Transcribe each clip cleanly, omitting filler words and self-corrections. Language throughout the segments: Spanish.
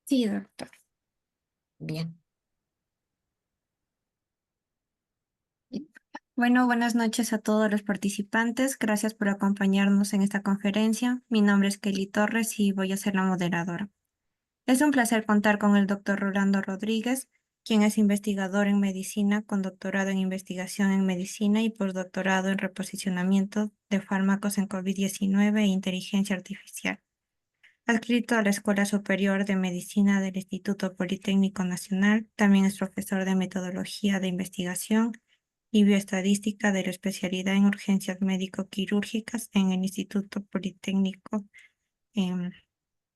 Sí, doctor. Bien. Y- Bueno, buenas noches a todos los participantes. Gracias por acompañarnos en esta conferencia. Mi nombre es Kelly Torres y voy a ser la moderadora. Es un placer contar con el doctor Rolando Rodríguez, quien es investigador en medicina con doctorado en investigación en medicina y postdoctorado en reposicionamiento de fármacos en COVID-19 e inteligencia artificial. Adscrito a la Escuela Superior de Medicina del Instituto Politécnico Nacional, también es profesor de metodología de investigación y bioestadística de la especialidad en urgencias médico-quirúrgicas en el Instituto Politécnico em,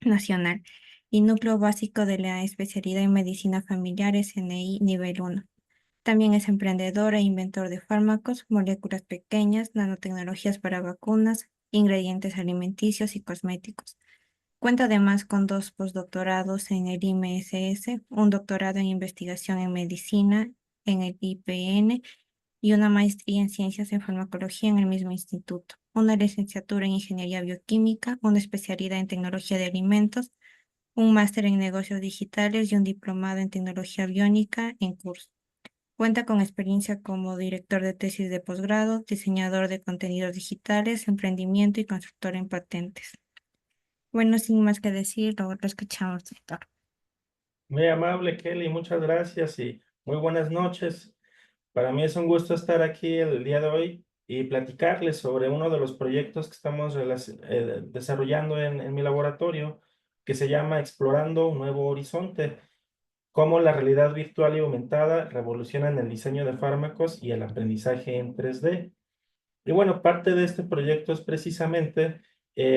Nacional y núcleo básico de la especialidad en medicina familiar SNI nivel 1. También es emprendedor e inventor de fármacos, moléculas pequeñas, nanotecnologías para vacunas, ingredientes alimenticios y cosméticos. Cuenta además con dos postdoctorados en el IMSS, un doctorado en investigación en medicina en el IPN y una maestría en ciencias en farmacología en el mismo instituto, una licenciatura en ingeniería bioquímica, una especialidad en tecnología de alimentos, un máster en negocios digitales y un diplomado en tecnología biónica en curso. Cuenta con experiencia como director de tesis de posgrado, diseñador de contenidos digitales, emprendimiento y consultor en patentes. Bueno, sin más que decir, lo escuchamos, doctor. Muy amable, Kelly, muchas gracias y muy buenas noches. Para mí es un gusto estar aquí el día de hoy y platicarles sobre uno de los proyectos que estamos desarrollando en mi laboratorio, que se llama Explorando un Nuevo Horizonte, cómo la realidad virtual y aumentada revolucionan el diseño de fármacos y el aprendizaje en 3D. Y bueno, parte de este proyecto es precisamente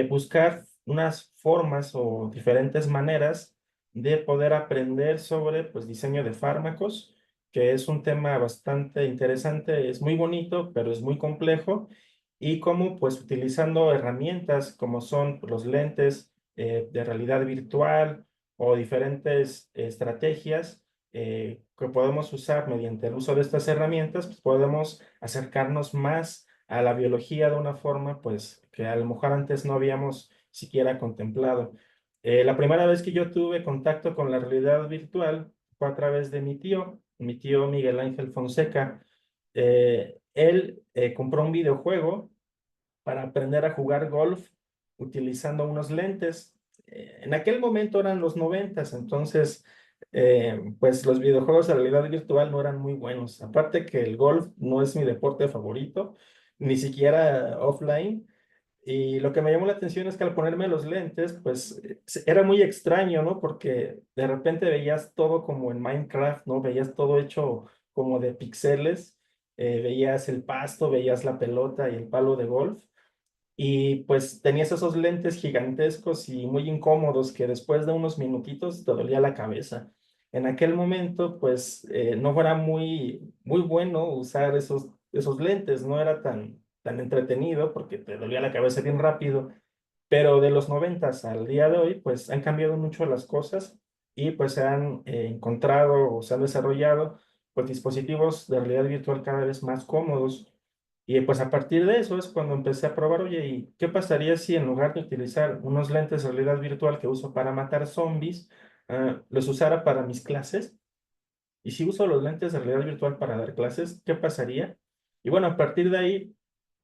buscar unas formas o diferentes maneras de poder aprender sobre pues, diseño de fármacos, que es un tema bastante interesante, es muy bonito, pero es muy complejo, y cómo pues utilizando herramientas como son los lentes de realidad virtual o diferentes estrategias que podemos usar mediante el uso de estas herramientas, pues podemos acercarnos más a la biología de una forma, pues, que a lo mejor antes no habíamos siquiera contemplado. La primera vez que yo tuve contacto con la realidad virtual fue a través de mi tío Miguel Ángel Fonseca. Él compró un videojuego para aprender a jugar golf utilizando unos lentes. En aquel momento eran los noventas, entonces pues los videojuegos de realidad virtual no eran muy buenos. Aparte que el golf no es mi deporte favorito, ni siquiera offline. Y lo que me llamó la atención es que al ponerme los lentes, pues era muy extraño, ¿no? Porque de repente veías todo como en Minecraft, ¿no? Veías todo hecho como de píxeles, veías el pasto, veías la pelota y el palo de golf. Y pues tenías esos lentes gigantescos y muy incómodos que después de unos minutitos te dolía la cabeza. En aquel momento, pues no era muy bueno usar esos lentes, no era tan entretenido porque te dolía la cabeza bien rápido. Pero de los noventas al día de hoy, pues han cambiado mucho las cosas y pues se han encontrado o se han desarrollado pues dispositivos de realidad virtual cada vez más cómodos. Y pues a partir de eso es cuando empecé a probar, oye, ¿y qué pasaría si en lugar de utilizar unos lentes de realidad virtual que uso para matar zombies, los usara para mis clases? Y si uso los lentes de realidad virtual para dar clases, ¿qué pasaría? Y bueno, a partir de ahí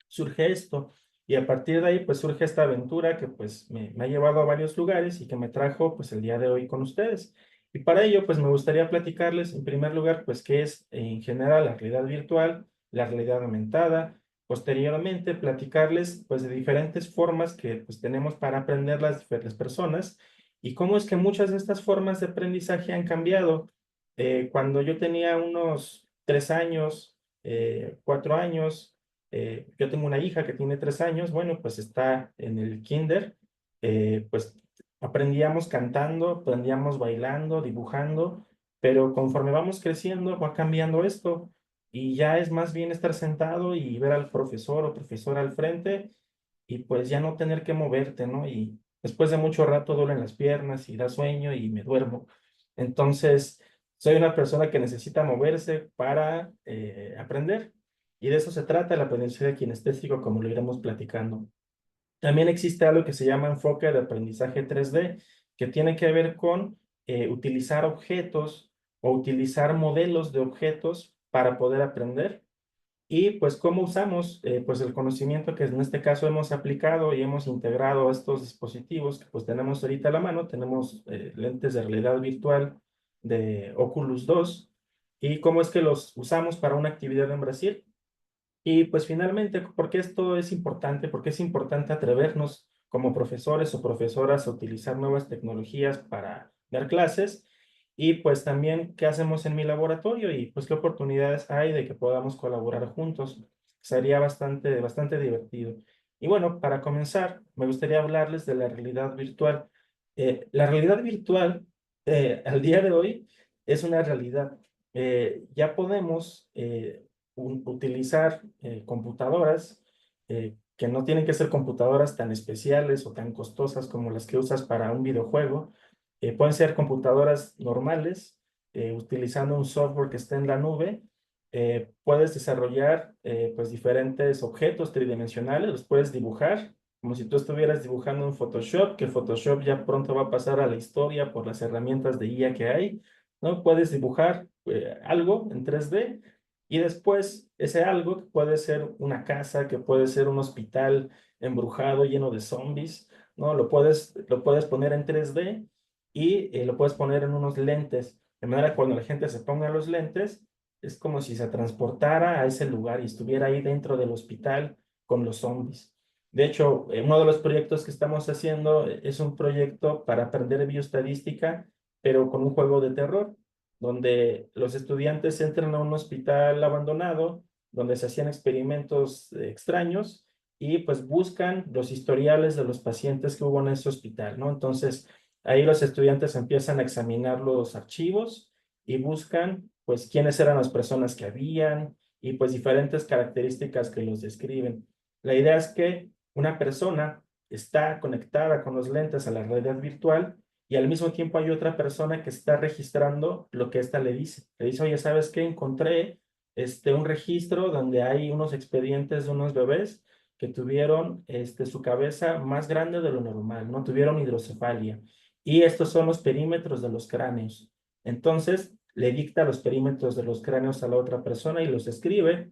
surge esto. Y a partir de ahí, pues surge esta aventura que pues me ha llevado a varios lugares y que me trajo pues el día de hoy con ustedes. Y para ello, pues me gustaría platicarles en primer lugar, pues qué es en general la realidad virtual, la realidad aumentada. Posteriormente, platicarles pues de diferentes formas que pues tenemos para aprender las personas y cómo es que muchas de estas formas de aprendizaje han cambiado. Cuando yo tenía unos 3 años, 4 años, yo tengo una hija que tiene 3 años, bueno, pues está en el kinder, pues aprendíamos cantando, aprendíamos bailando, dibujando, pero conforme vamos creciendo va cambiando esto y ya es más bien estar sentado y ver al profesor o profesora al frente y pues ya no tener que moverte, ¿no? Y después de mucho rato duelen las piernas y da sueño y me duermo. Entonces, soy una persona que necesita moverse para aprender. Y de eso se trata el aprendizaje kinestésico, como lo iremos platicando. También existe algo que se llama enfoque de aprendizaje 3D, que tiene que ver con utilizar objetos o utilizar modelos de objetos para poder aprender. Y pues cómo usamos pues el conocimiento que en este caso hemos aplicado y hemos integrado a estos dispositivos que pues tenemos ahorita a la mano. Tenemos lentes de realidad virtual de Oculus 2 y cómo es que los usamos para una actividad en Brasil. Y pues finalmente, ¿por qué esto es importante? Porque es importante atrevernos como profesores o profesoras a utilizar nuevas tecnologías para dar clases. Y pues también, ¿qué hacemos en mi laboratorio? Y pues qué oportunidades hay de que podamos colaborar juntos. Sería bastante divertido. Y bueno, para comenzar, me gustaría hablarles de la realidad virtual. La realidad virtual, al día de hoy, es una realidad. Ya podemos utilizar computadoras que no tienen que ser computadoras tan especiales o tan costosas como las que usas para un videojuego. Pueden ser computadoras normales, utilizando un software que esté en la nube. Puedes desarrollar pues diferentes objetos tridimensionales, los puedes dibujar como si tú estuvieras dibujando en Photoshop, que Photoshop ya pronto va a pasar a la historia por las herramientas de IA que hay, ¿no? Puedes dibujar algo en 3D y después ese algo que puede ser una casa, que puede ser un hospital embrujado lleno de zombies, ¿no? Lo puedes poner en 3D y lo puedes poner en unos lentes. De manera que cuando la gente se ponga los lentes, es como si se transportara a ese lugar y estuviera ahí dentro del hospital con los zombies. De hecho, uno de los proyectos que estamos haciendo es un proyecto para aprender bioestadística, pero con un juego de terror donde los estudiantes entran a un hospital abandonado, donde se hacían experimentos extraños y pues buscan los historiales de los pacientes que hubo en ese hospital, ¿no? Entonces, ahí los estudiantes empiezan a examinar los archivos y buscan pues quiénes eran las personas que habían y pues diferentes características que los describen. La idea es que una persona está conectada con los lentes a la realidad virtual y al mismo tiempo hay otra persona que está registrando lo que ésta le dice. Le dice, oye, ¿sabes qué? Encontré un registro donde hay unos expedientes de unos bebés que tuvieron su cabeza más grande de lo normal, ¿no? Tuvieron hidrocefalia. Y estos son los perímetros de los cráneos. Entonces, le dicta los perímetros de los cráneos a la otra persona y los escribe.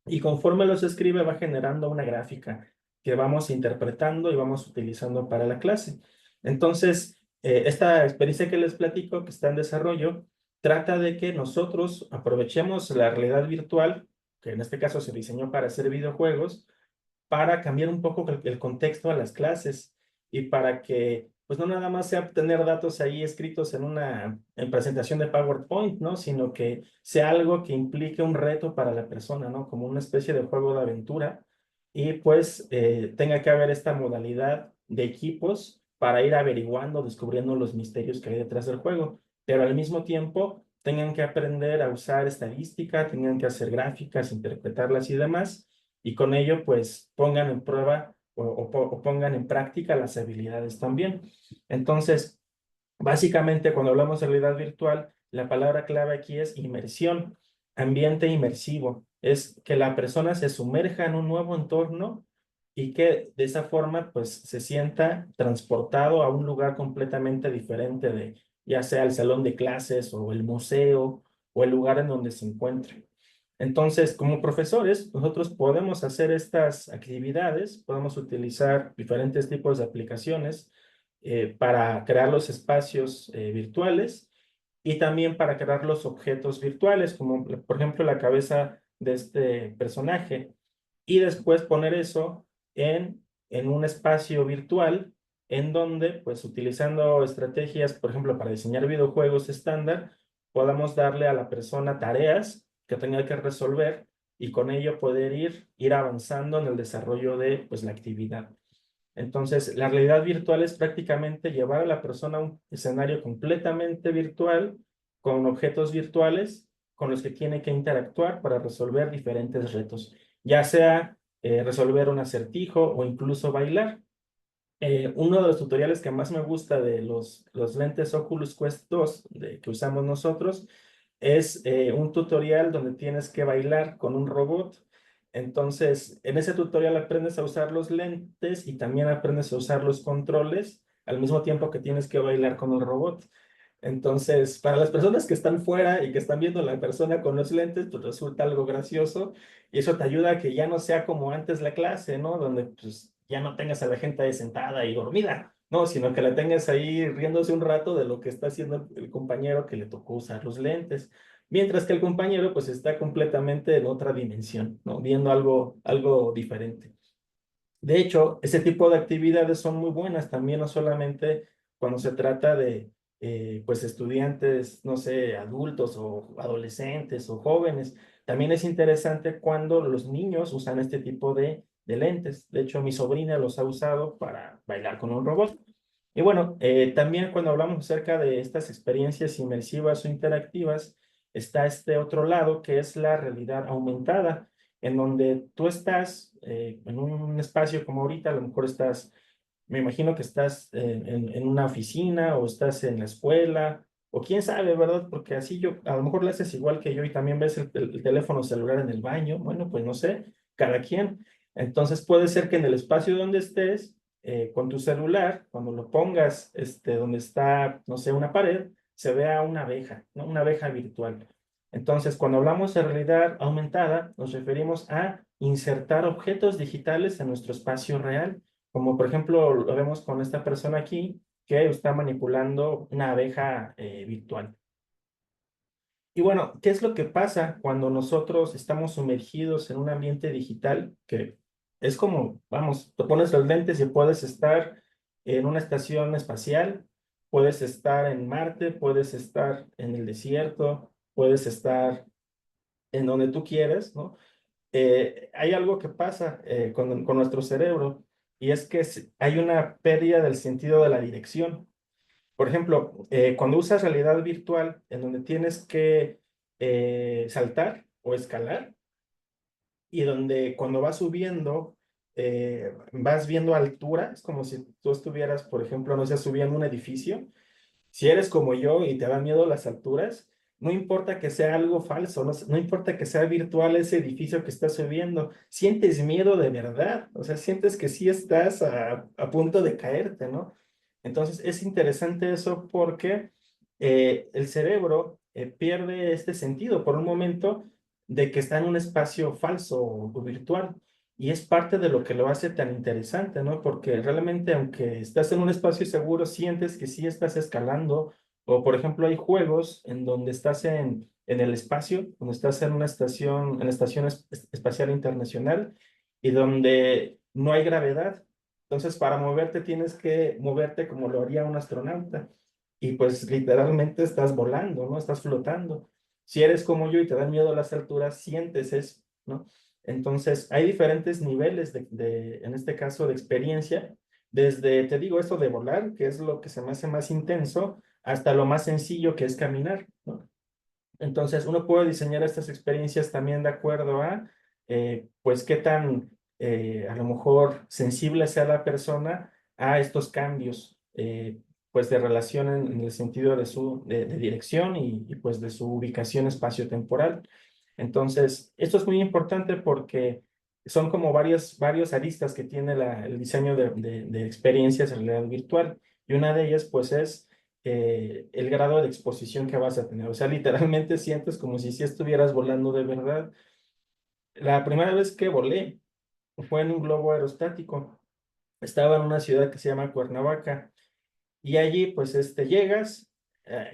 Y conforme los escribe, va generando una gráfica que vamos interpretando y vamos utilizando para la clase. Entonces, esta experiencia que les platico, que está en desarrollo, trata de que nosotros aprovechemos la realidad virtual, que en este caso se diseñó para hacer videojuegos, para cambiar un poco el contexto a las clases y para que, pues no nada más sea tener datos ahí escritos en una presentación de PowerPoint, ¿no? Sino que sea algo que implique un reto para la persona, ¿no? Como una especie de juego de aventura y pues tenga que haber esta modalidad de equipos para ir averiguando, descubriendo los misterios que hay detrás del juego, pero al mismo tiempo tengan que aprender a usar estadística, tengan que hacer gráficas, interpretarlas y demás y con ello pues pongan en prueba o pongan en práctica las habilidades también. Entonces, básicamente cuando hablamos de realidad virtual, la palabra clave aquí es inmersión, ambiente inmersivo. Es que la persona se sumerja en un nuevo entorno y que de esa forma pues se sienta transportado a un lugar completamente diferente de ya sea el salón de clases o el museo o el lugar en donde se encuentre. Entonces, como profesores, nosotros podemos hacer estas actividades, podemos utilizar diferentes tipos de aplicaciones para crear los espacios virtuales y también para crear los objetos virtuales, como por ejemplo la cabeza de este personaje, y después poner eso en un espacio virtual en donde, pues utilizando estrategias, por ejemplo, para diseñar videojuegos estándar, podamos darle a la persona tareas que tenga que resolver y con ello poder ir avanzando en el desarrollo de pues, la actividad. Entonces, la realidad virtual es prácticamente llevar a la persona a un escenario completamente virtual, con objetos virtuales con los que tiene que interactuar para resolver diferentes retos, ya sea resolver un acertijo o incluso bailar. Uno de los tutoriales que más me gusta de los lentes Oculus Quest 2 que usamos nosotros es un tutorial donde tienes que bailar con un robot. Entonces, en ese tutorial aprendes a usar los lentes y también aprendes a usar los controles al mismo tiempo que tienes que bailar con el robot. Entonces, para las personas que están fuera y que están viendo a la persona con los lentes, pues resulta algo gracioso y eso te ayuda a que ya no sea como antes la clase, ¿no? Donde pues ya no tengas a la gente ahí sentada y dormida, ¿no? Sino que la tengas ahí riéndose un rato de lo que está haciendo el compañero que le tocó usar los lentes. Mientras que el compañero pues está completamente en otra dimensión, ¿no? Viendo algo diferente. De hecho, ese tipo de actividades son muy buenas también, no solamente cuando se trata de pues estudiantes, no sé, adultos o adolescentes o jóvenes. También es interesante cuando los niños usan este tipo de lentes. De hecho, mi sobrina los ha usado para bailar con un robot. Y bueno, también cuando hablamos acerca de estas experiencias inmersivas o interactivas, está este otro lado que es la realidad aumentada en donde tú estás en un espacio como ahorita, a lo mejor estás, me imagino que estás en una oficina o estás en la escuela, o quién sabe, ¿verdad? Porque así yo, a lo mejor le haces igual que yo y también ves el teléfono celular en el baño, bueno, pues no sé, cada quien. Entonces puede ser que en el espacio donde estés, con tu celular, cuando lo pongas donde está, no sé, una pared, se vea una abeja, ¿no? Una abeja virtual. Entonces, cuando hablamos de realidad aumentada, nos referimos a insertar objetos digitales en nuestro espacio real, como por ejemplo lo vemos con esta persona aquí que está manipulando una abeja virtual. Y bueno, ¿qué es lo que pasa cuando nosotros estamos sumergidos en un ambiente digital que es como, vamos, te pones los lentes y puedes estar en una estación espacial, puedes estar en Marte, puedes estar en el desierto, puedes estar en donde tú quieres, ¿no? Hay algo que pasa con nuestro cerebro y es que hay una pérdida del sentido de la dirección. Por ejemplo, cuando usas realidad virtual en donde tienes que saltar o escalar y donde cuando vas subiendo vas viendo altura, es como si tú estuvieras, por ejemplo, no sé, subiendo un edificio. Si eres como yo y te da miedo las alturas, no importa que sea algo falso, no importa que sea virtual ese edificio que estás subiendo, sientes miedo de verdad, o sea, sientes que sí estás a punto de caerte, ¿no? Entonces es interesante eso porque el cerebro pierde este sentido por un momento de que está en un espacio falso o virtual. Y es parte de lo que lo hace tan interesante, ¿no? Porque realmente, aunque estás en un espacio seguro, sientes que sí estás escalando. O, por ejemplo, hay juegos en donde estás en el espacio, donde estás en una estación, en la Estación Espacial Internacional, y donde no hay gravedad. Entonces, para moverte tienes que moverte como lo haría un astronauta. Y pues literalmente estás volando, ¿no? Estás flotando. Si eres como yo y te dan miedo a las alturas, sientes eso, ¿no? Entonces, hay diferentes niveles en este caso, de experiencia, desde, te digo, esto de volar, que es lo que se me hace más intenso, hasta lo más sencillo que es caminar, ¿no? Entonces, uno puede diseñar estas experiencias también de acuerdo a, pues, qué tan, a lo mejor, sensible sea la persona a estos cambios, pues, de relación en el sentido de de dirección y, pues, de su ubicación espaciotemporal. Entonces, esto es muy importante porque son como varios aristas que tiene el diseño de experiencias en realidad virtual. Y una de ellas, pues, es el grado de exposición que vas a tener. O sea, literalmente sientes como si estuvieras volando de verdad. La primera vez que volé fue en un globo aerostático. Estaba en una ciudad que se llama Cuernavaca. Y allí, pues, llegas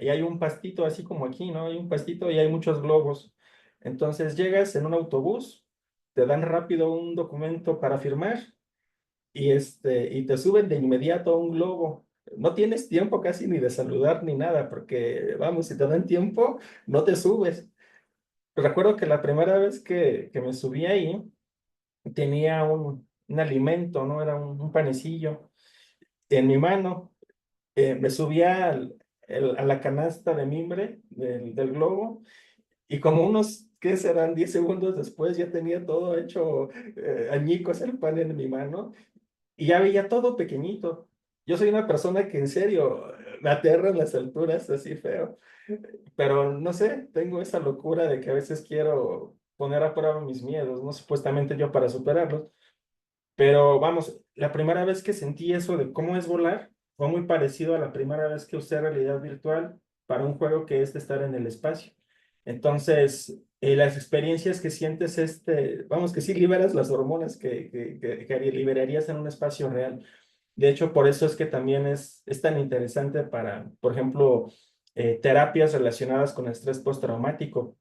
y hay un pastito, así como aquí, ¿no? Hay un pastito y hay muchos globos. Entonces llegas en un autobús, te dan rápido un documento para firmar y te suben de inmediato a un globo. No tienes tiempo casi ni de saludar ni nada, porque, vamos, si te dan tiempo, no te subes. Recuerdo que la primera vez que me subí ahí, tenía un alimento, ¿no? Era un panecillo en mi mano. Me subía a la canasta de mimbre del globo y como unos, ¿qué serán? 10 segundos después ya tenía todo hecho añicos el pan en mi mano y ya veía todo pequeñito. Yo soy una persona que en serio me aterra en las alturas así feo, pero no sé, tengo esa locura de que a veces quiero poner a prueba mis miedos, ¿no? Supuestamente yo para superarlos. Pero vamos, la primera vez que sentí eso de cómo es volar fue muy parecido a la primera vez que usé realidad virtual para un juego que es de estar en el espacio. Entonces, las experiencias que sientes, vamos, que sí liberas las hormonas que liberarías en un espacio real. De hecho, por eso es que también es tan interesante para, por ejemplo, terapias relacionadas con estrés postraumático,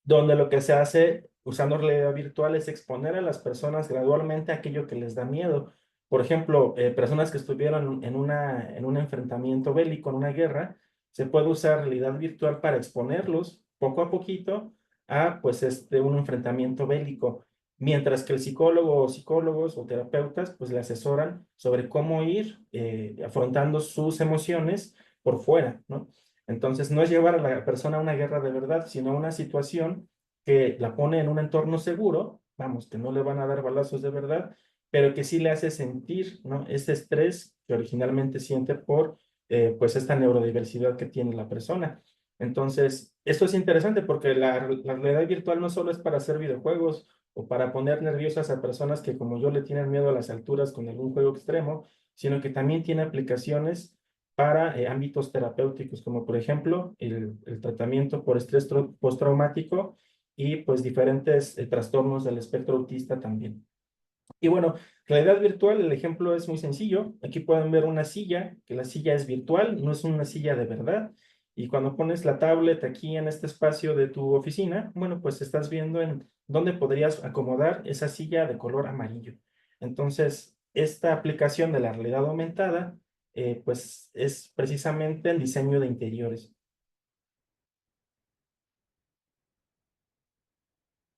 donde lo que se hace usando realidad virtual es exponer a las personas gradualmente a aquello que les da miedo. Por ejemplo, personas que estuvieron en un enfrentamiento bélico, en una guerra, se puede usar realidad virtual para exponerlos poco a poquito a pues un enfrentamiento bélico, mientras que el psicólogo o psicólogos o terapeutas pues le asesoran sobre cómo ir afrontando sus emociones por fuera, ¿no? Entonces, no es llevar a la persona a una guerra de verdad, sino a una situación que la pone en un entorno seguro, vamos, que no le van a dar balazos de verdad, pero que sí le hace sentir, ¿no? Ese estrés que originalmente siente por, pues, esta neurodiversidad que tiene la persona. Entonces, esto es interesante porque la realidad virtual no solo es para hacer videojuegos o para poner nerviosas a personas que como yo le tienen miedo a las alturas con algún juego extremo, sino que también tiene aplicaciones para ámbitos terapéuticos, como por ejemplo el tratamiento por estrés postraumático y pues diferentes trastornos del espectro autista también. Y bueno, realidad virtual, el ejemplo es muy sencillo. Aquí pueden ver una silla, que la silla es virtual, no es una silla de verdad. Y cuando pones la tablet aquí en este espacio de tu oficina, bueno, pues estás viendo en dónde podrías acomodar esa silla de color amarillo. Entonces, esta aplicación de la realidad aumentada, pues es precisamente el diseño de interiores.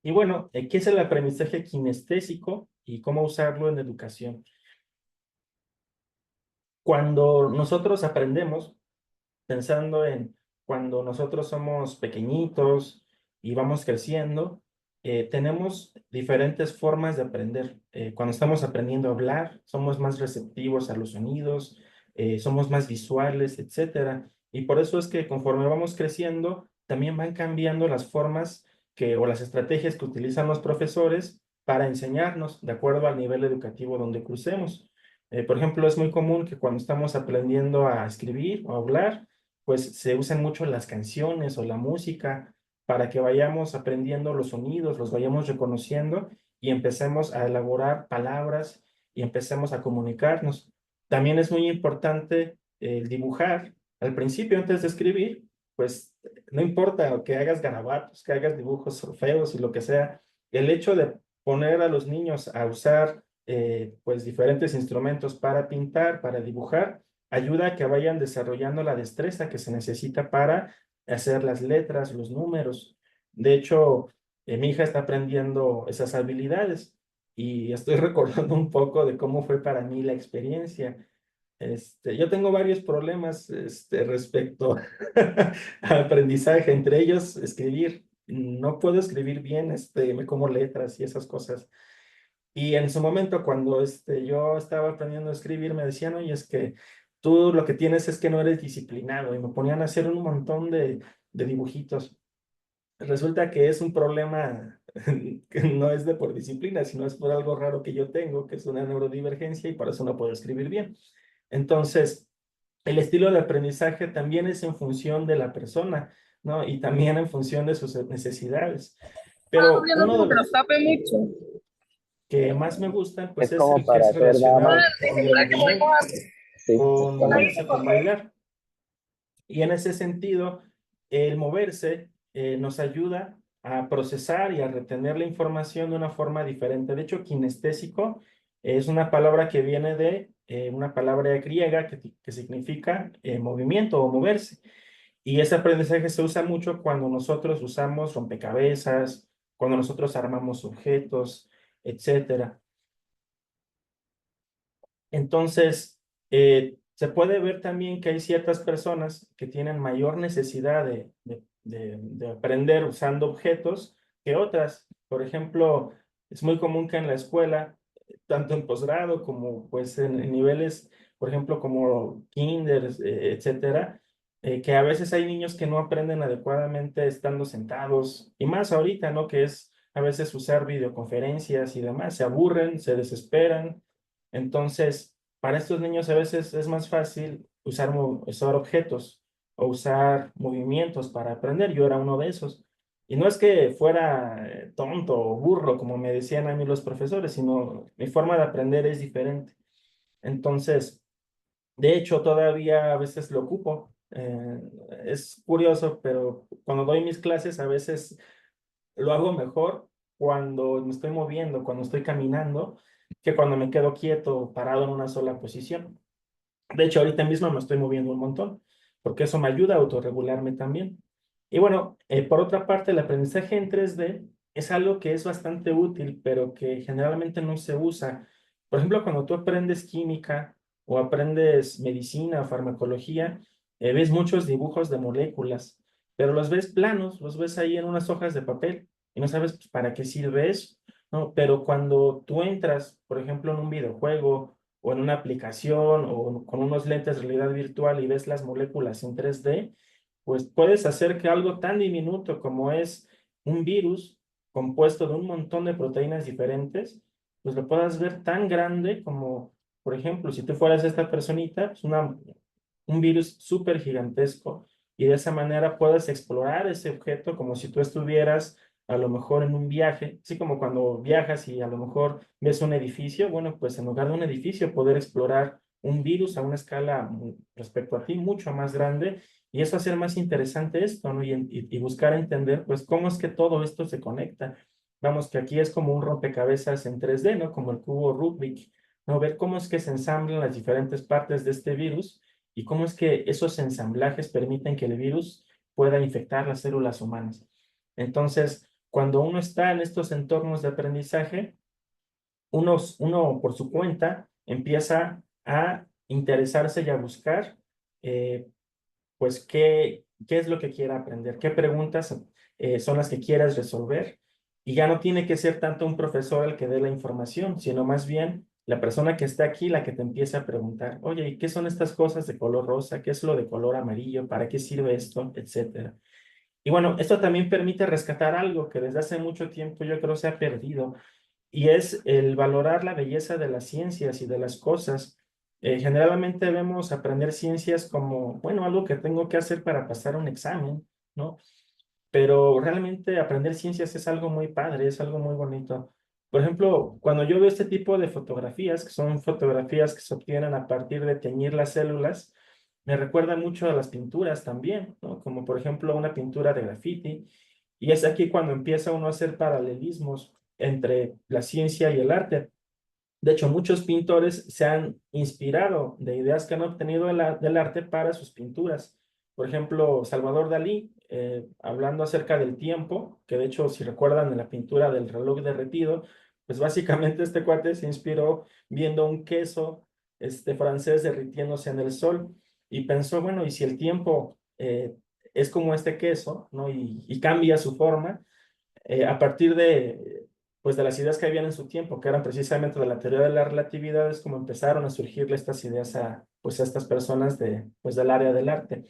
Y bueno, ¿qué es el aprendizaje kinestésico y cómo usarlo en educación? Cuando nosotros aprendemos, pensando en cuando nosotros somos pequeñitos y vamos creciendo, tenemos diferentes formas de aprender. Cuando estamos aprendiendo a hablar, somos más receptivos a los sonidos, somos más visuales, etcétera. Y por eso es que conforme vamos creciendo, también van cambiando las formas o las estrategias que utilizan los profesores para enseñarnos de acuerdo al nivel educativo donde crucemos. Por ejemplo, es muy común que cuando estamos aprendiendo a escribir o a hablar, pues se usan mucho las canciones o la música para que vayamos aprendiendo los sonidos, los vayamos reconociendo y empecemos a elaborar palabras y empecemos a comunicarnos. También es muy importante el dibujar. Al principio, antes de escribir, pues no importa que hagas garabatos, que hagas dibujos feos y lo que sea, el hecho de poner a los niños a usar pues diferentes instrumentos para pintar, para dibujar, ayuda a que vayan desarrollando la destreza que se necesita para hacer las letras, los números. De hecho, mi hija está aprendiendo esas habilidades y estoy recordando un poco de cómo fue para mí la experiencia. Yo tengo varios problemas respecto al aprendizaje, entre ellos escribir. No puedo escribir bien, me como letras y esas cosas. Y en su momento, cuando yo estaba aprendiendo a escribir, me decían, oye, es que tú lo que tienes es que no eres disciplinado. Y me ponían a hacer un montón de dibujitos. Resulta que es un problema que no es de por disciplina, sino es por algo raro que yo tengo, que es una neurodivergencia y por eso no puedo escribir bien. Entonces, el estilo de aprendizaje también es en función de la persona, ¿no? Y también en función de sus necesidades. Pero Abriendo uno de como que los los tape mucho. que más me gustan, pues Es es como el que para es hacer nada más. relacionado con el ¿Será que voy movimiento, Sí, con justamente. moverse, con bailar. Y en ese sentido, el moverse nos ayuda a procesar y a retener la información de una forma diferente. De hecho, kinestésico es una palabra que viene de una palabra griega que significa movimiento o moverse. Y ese aprendizaje se usa mucho cuando nosotros usamos rompecabezas, cuando nosotros armamos objetos, etcétera. Entonces, se puede ver también que hay ciertas personas que tienen mayor necesidad de aprender usando objetos que otras. Por ejemplo, es muy común que en la escuela, tanto en posgrado como pues en niveles, por ejemplo, como kinder, etcétera, que a veces hay niños que no aprenden adecuadamente estando sentados, y más ahorita, ¿no? Que es a veces usar videoconferencias y demás, se aburren, se desesperan. Entonces, para estos niños a veces es más fácil usar objetos o usar movimientos para aprender. Yo era uno de esos. Y no es que fuera tonto o burro, como me decían a mí los profesores, sino mi forma de aprender es diferente. Entonces, de hecho, todavía a veces lo ocupo. Es curioso, pero cuando doy mis clases, a veces lo hago mejor cuando me estoy moviendo, cuando estoy caminando, que cuando me quedo quieto, parado en una sola posición. De hecho, ahorita mismo me estoy moviendo un montón, porque eso me ayuda a autorregularme también. Y bueno, por otra parte, el aprendizaje en 3D es algo que es bastante útil, pero que generalmente no se usa. Por ejemplo, cuando tú aprendes química o aprendes medicina o farmacología, ves muchos dibujos de moléculas, pero los ves planos, los ves ahí en unas hojas de papel y no sabes pues, para qué sirve eso, ¿no? Pero cuando tú entras, por ejemplo, en un videojuego, o en una aplicación o con unos lentes de realidad virtual y ves las moléculas en 3D, pues puedes hacer que algo tan diminuto como es un virus compuesto de un montón de proteínas diferentes, pues lo puedas ver tan grande como, por ejemplo, si tú fueras esta personita, pues un virus súper gigantesco y de esa manera puedes explorar ese objeto como si tú estuvieras a lo mejor en un viaje, así como cuando viajas y a lo mejor ves un edificio, bueno, pues en lugar de un edificio poder explorar un virus a una escala respecto a ti mucho más grande y eso hacer más interesante esto, ¿no? Y buscar entender, pues, cómo es que todo esto se conecta. Vamos, que aquí es como un rompecabezas en 3D, ¿no? Como el cubo Rubik, ¿no? Ver cómo es que se ensamblan las diferentes partes de este virus y cómo es que esos ensamblajes permiten que el virus pueda infectar las células humanas. Entonces, cuando uno está en estos entornos de aprendizaje, uno por su cuenta empieza a interesarse y a buscar, pues, qué es lo que quiera aprender, qué preguntas son las que quieras resolver. Y ya no tiene que ser tanto un profesor el que dé la información, sino más bien la persona que está aquí la que te empieza a preguntar, oye, ¿y qué son estas cosas de color rosa? ¿Qué es lo de color amarillo? ¿Para qué sirve esto? Etcétera. Y bueno, esto también permite rescatar algo que desde hace mucho tiempo yo creo se ha perdido, y es el valorar la belleza de las ciencias y de las cosas. Generalmente vemos aprender ciencias como, bueno, algo que tengo que hacer para pasar un examen, ¿no? Pero realmente aprender ciencias es algo muy padre, es algo muy bonito. Por ejemplo, cuando yo veo este tipo de fotografías, que son fotografías que se obtienen a partir de teñir las células, me recuerda mucho a las pinturas también, ¿no? Como por ejemplo una pintura de graffiti. Y es aquí cuando empieza uno a hacer paralelismos entre la ciencia y el arte. De hecho, muchos pintores se han inspirado de ideas que han obtenido del arte para sus pinturas. Por ejemplo, Salvador Dalí, hablando acerca del tiempo, que de hecho, si recuerdan en la pintura del reloj derretido, pues básicamente este cuate se inspiró viendo un queso francés derritiéndose en el sol y pensó, bueno, y si el tiempo es como este queso, ¿no? Y cambia su forma, a partir de, pues, de las ideas que habían en su tiempo, que eran precisamente de la teoría de la relatividad, es como empezaron a surgirle estas ideas a, pues, a estas personas de, pues, del área del arte.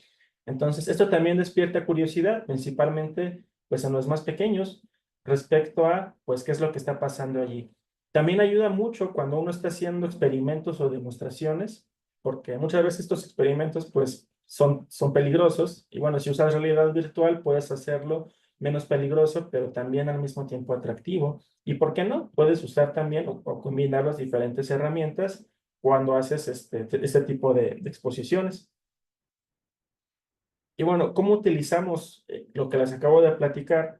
Entonces, esto también despierta curiosidad, principalmente pues, en los más pequeños, respecto a, pues, qué es lo que está pasando allí. También ayuda mucho cuando uno está haciendo experimentos o demostraciones, porque muchas veces estos experimentos, pues, son peligrosos, y bueno, si usas realidad virtual, puedes hacerlo menos peligroso, pero también al mismo tiempo atractivo. ¿Y por qué no? Puedes usar también o combinar las diferentes herramientas cuando haces este tipo de exposiciones. Y bueno, ¿cómo utilizamos lo que les acabo de platicar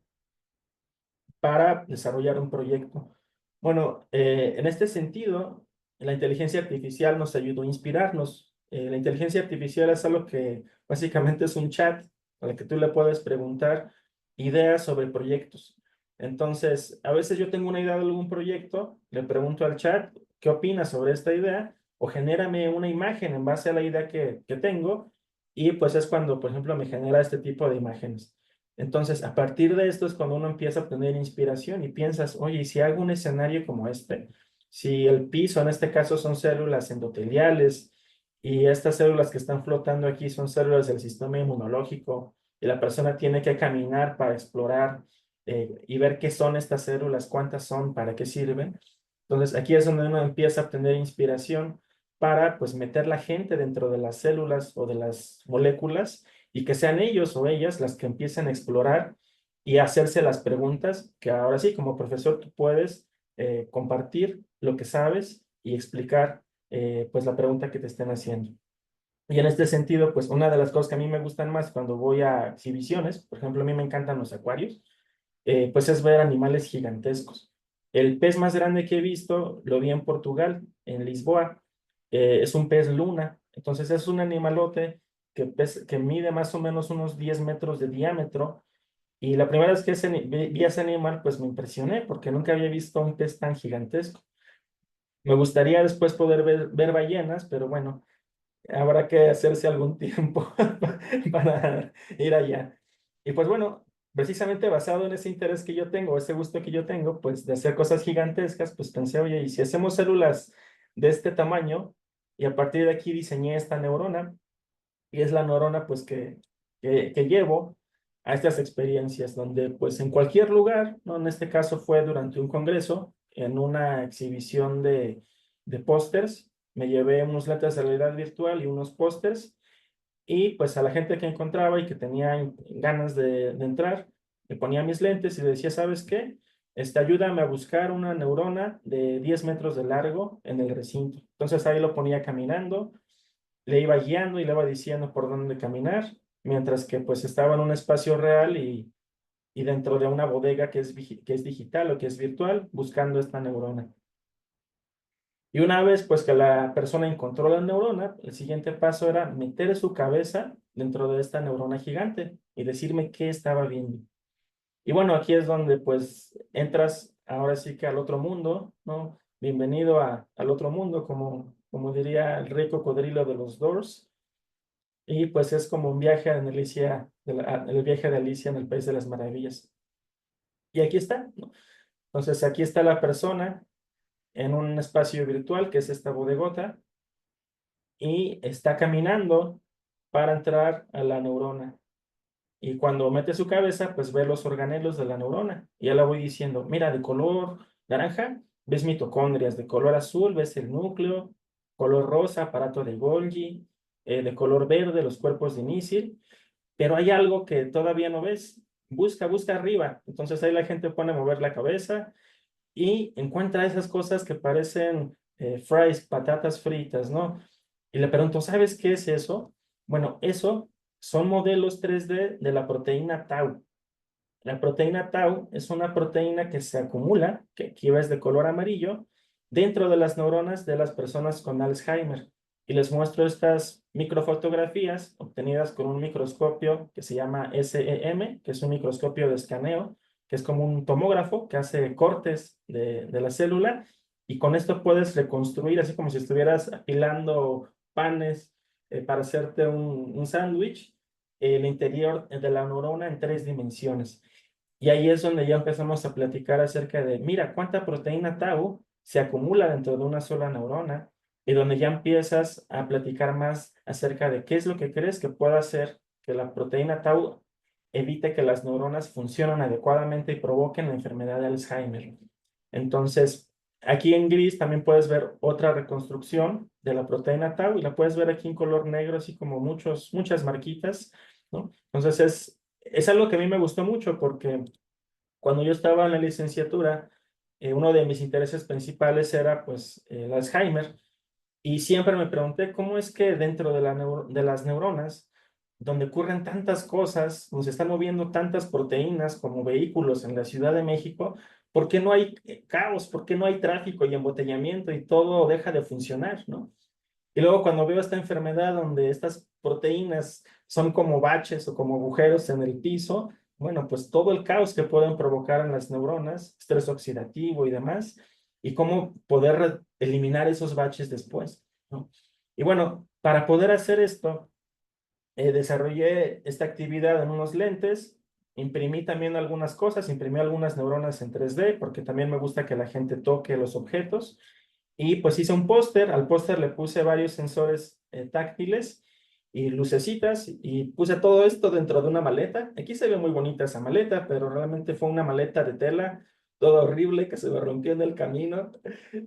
para desarrollar un proyecto? Bueno, en este sentido, la inteligencia artificial nos ayudó a inspirarnos. La inteligencia artificial es algo que básicamente es un chat al que tú le puedes preguntar ideas sobre proyectos. Entonces, a veces yo tengo una idea de algún proyecto, le pregunto al chat, ¿qué opinas sobre esta idea? O genérame una imagen en base a la idea que tengo, y pues es cuando, por ejemplo, me genera este tipo de imágenes. Entonces, a partir de esto es cuando uno empieza a obtener inspiración y piensas, oye, ¿y si hago un escenario como este? Si el piso, en este caso, son células endoteliales y estas células que están flotando aquí son células del sistema inmunológico y la persona tiene que caminar para explorar y ver qué son estas células, cuántas son, para qué sirven. Entonces, aquí es donde uno empieza a obtener inspiración para pues meter la gente dentro de las células o de las moléculas y que sean ellos o ellas las que empiecen a explorar y hacerse las preguntas que ahora sí, como profesor, tú puedes compartir lo que sabes y explicar pues la pregunta que te estén haciendo. Y en este sentido, pues una de las cosas que a mí me gustan más cuando voy a exhibiciones, por ejemplo, a mí me encantan los acuarios, pues es ver animales gigantescos. El pez más grande que he visto lo vi en Portugal, en Lisboa. Es un pez luna. Entonces es un animalote que mide más o menos unos 10 metros de diámetro. Y la primera vez que vi ese animal, pues me impresioné porque nunca había visto un pez tan gigantesco. Me gustaría después poder ver ballenas, pero bueno, habrá que hacerse algún tiempo para ir allá. Y pues bueno, precisamente basado en ese interés que yo tengo, ese gusto que yo tengo, pues de hacer cosas gigantescas, pues pensé, oye, ¿y si hacemos células de este tamaño? Y a partir de aquí diseñé esta neurona, y es la neurona pues que llevo a estas experiencias, donde pues en cualquier lugar, ¿no? En este caso fue durante un congreso, en una exhibición de pósters, me llevé unos lentes de realidad virtual y unos pósters, y pues a la gente que encontraba y que tenía ganas de entrar, le ponía mis lentes y le decía, ¿sabes qué? Ayúdame a buscar una neurona de 10 metros de largo en el recinto. Entonces ahí lo ponía caminando, le iba guiando y le iba diciendo por dónde caminar, mientras que pues estaba en un espacio real y dentro de una bodega que es digital o que es virtual, buscando esta neurona. Y una vez pues que la persona encontró la neurona, el siguiente paso era meter su cabeza dentro de esta neurona gigante y decirme qué estaba viendo. Y bueno, aquí es donde pues entras ahora sí que al otro mundo, ¿no? Bienvenido al otro mundo, como diría el rey cocodrilo de los Doors. Y pues es como un viaje a Alicia, el viaje de Alicia en el País de las Maravillas. Y aquí está, ¿no? Entonces aquí está la persona en un espacio virtual que es esta bodegota y está caminando para entrar a la neurona. Y cuando mete su cabeza, pues ve los organelos de la neurona. Y ya la voy diciendo, mira, de color naranja, ves mitocondrias, de color azul, ves el núcleo, color rosa, aparato de Golgi, de color verde, los cuerpos de Níssil, pero hay algo que todavía no ves. Busca arriba. Entonces ahí la gente pone a mover la cabeza y encuentra esas cosas que parecen fries, patatas fritas, ¿no? Y le pregunto, ¿sabes qué es eso? Bueno, eso son modelos 3D de la proteína tau. La proteína tau es una proteína que se acumula, que aquí ves de color amarillo, dentro de las neuronas de las personas con Alzheimer. Y les muestro estas microfotografías obtenidas con un microscopio que se llama SEM, que es un microscopio de escaneo, que es como un tomógrafo que hace cortes de la célula. Y con esto puedes reconstruir, así como si estuvieras apilando panes para hacerte un sándwich, el interior de la neurona en 3 dimensiones. Y ahí es donde ya empezamos a platicar acerca de, mira, cuánta proteína tau se acumula dentro de una sola neurona, y donde ya empiezas a platicar más acerca de qué es lo que crees que pueda hacer que la proteína tau evite que las neuronas funcionen adecuadamente y provoquen la enfermedad de Alzheimer. Entonces, aquí en gris también puedes ver otra reconstrucción de la proteína tau y la puedes ver aquí en color negro, así como muchas marquitas, ¿no? Entonces es algo que a mí me gustó mucho porque cuando yo estaba en la licenciatura, uno de mis intereses principales era pues el Alzheimer, y siempre me pregunté cómo es que dentro de las neuronas, donde ocurren tantas cosas, donde se están moviendo tantas proteínas como vehículos en la Ciudad de México, ¿por qué no hay caos? ¿Por qué no hay tráfico y embotellamiento y todo deja de funcionar, ¿no? Y luego cuando veo esta enfermedad donde estas proteínas son como baches o como agujeros en el piso, bueno, pues todo el caos que pueden provocar en las neuronas, estrés oxidativo y demás, y cómo poder eliminar esos baches después, ¿no? Y bueno, para poder hacer esto, desarrollé esta actividad en unos lentes, imprimí también algunas cosas, imprimí algunas neuronas en 3D, porque también me gusta que la gente toque los objetos. Y pues hice un póster, al póster le puse varios sensores táctiles y lucecitas y puse todo esto dentro de una maleta. Aquí se ve muy bonita esa maleta, pero realmente fue una maleta de tela todo horrible, que se me rompió en el camino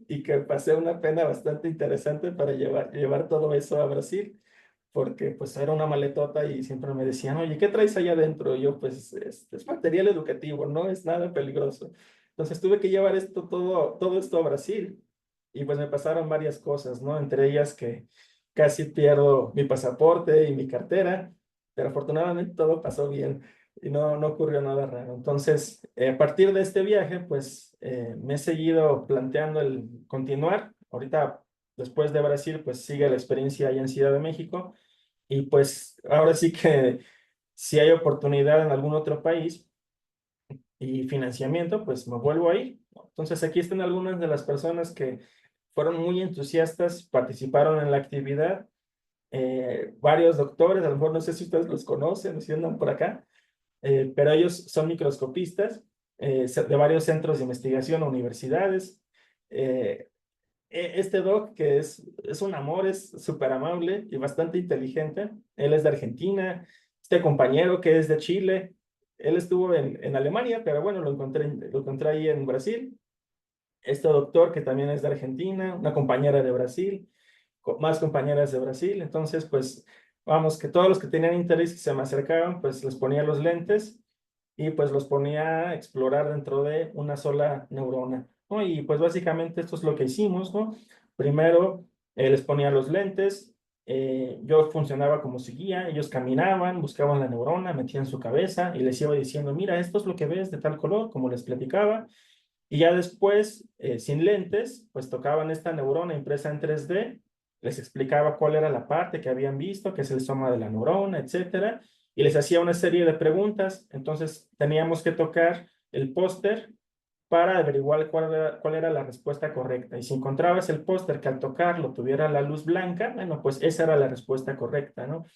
y que pasé una pena bastante interesante para llevar todo eso a Brasil, porque pues era una maletota y siempre me decían, oye, ¿qué traes allá adentro? Y yo, pues, es material educativo, no es nada peligroso. Entonces tuve que llevar todo esto a Brasil y pues me pasaron varias cosas, ¿no? Entre ellas que casi pierdo mi pasaporte y mi cartera, pero afortunadamente todo pasó bien y no ocurrió nada raro. Entonces, a partir de este viaje, pues me he seguido planteando el continuar. Ahorita, después de Brasil, pues sigue la experiencia allá en Ciudad de México y pues ahora sí que si hay oportunidad en algún otro país y financiamiento, pues me vuelvo ahí. Entonces, aquí están algunas de las personas que fueron muy entusiastas, participaron en la actividad. Varios doctores, a lo mejor no sé si ustedes los conocen, si andan por acá, pero ellos son microscopistas de varios centros de investigación o universidades. Este doc, que es un amor, es súper amable y bastante inteligente. Él es de Argentina. Este compañero que es de Chile, él estuvo en Alemania, pero bueno, lo encontré ahí en Brasil. Este doctor que también es de Argentina, una compañera de Brasil, más compañeras de Brasil. Entonces, pues, vamos, que todos los que tenían interés y se me acercaban, pues les ponía los lentes y pues los ponía a explorar dentro de una sola neurona, ¿no? Y pues básicamente esto es lo que hicimos, ¿no? Primero les ponía los lentes, yo funcionaba como su guía, ellos caminaban, buscaban la neurona, metían su cabeza y les iba diciendo, mira, esto es lo que ves de tal color, como les platicaba. Y ya después, sin lentes, pues tocaban esta neurona impresa en 3D, les explicaba cuál era la parte que habían visto, qué es el soma de la neurona, etcétera, y les hacía una serie de preguntas. Entonces teníamos que tocar el póster para averiguar cuál era la respuesta correcta. Y si encontrabas el póster que al tocarlo tuviera la luz blanca, bueno, pues esa era la respuesta correcta, ¿no?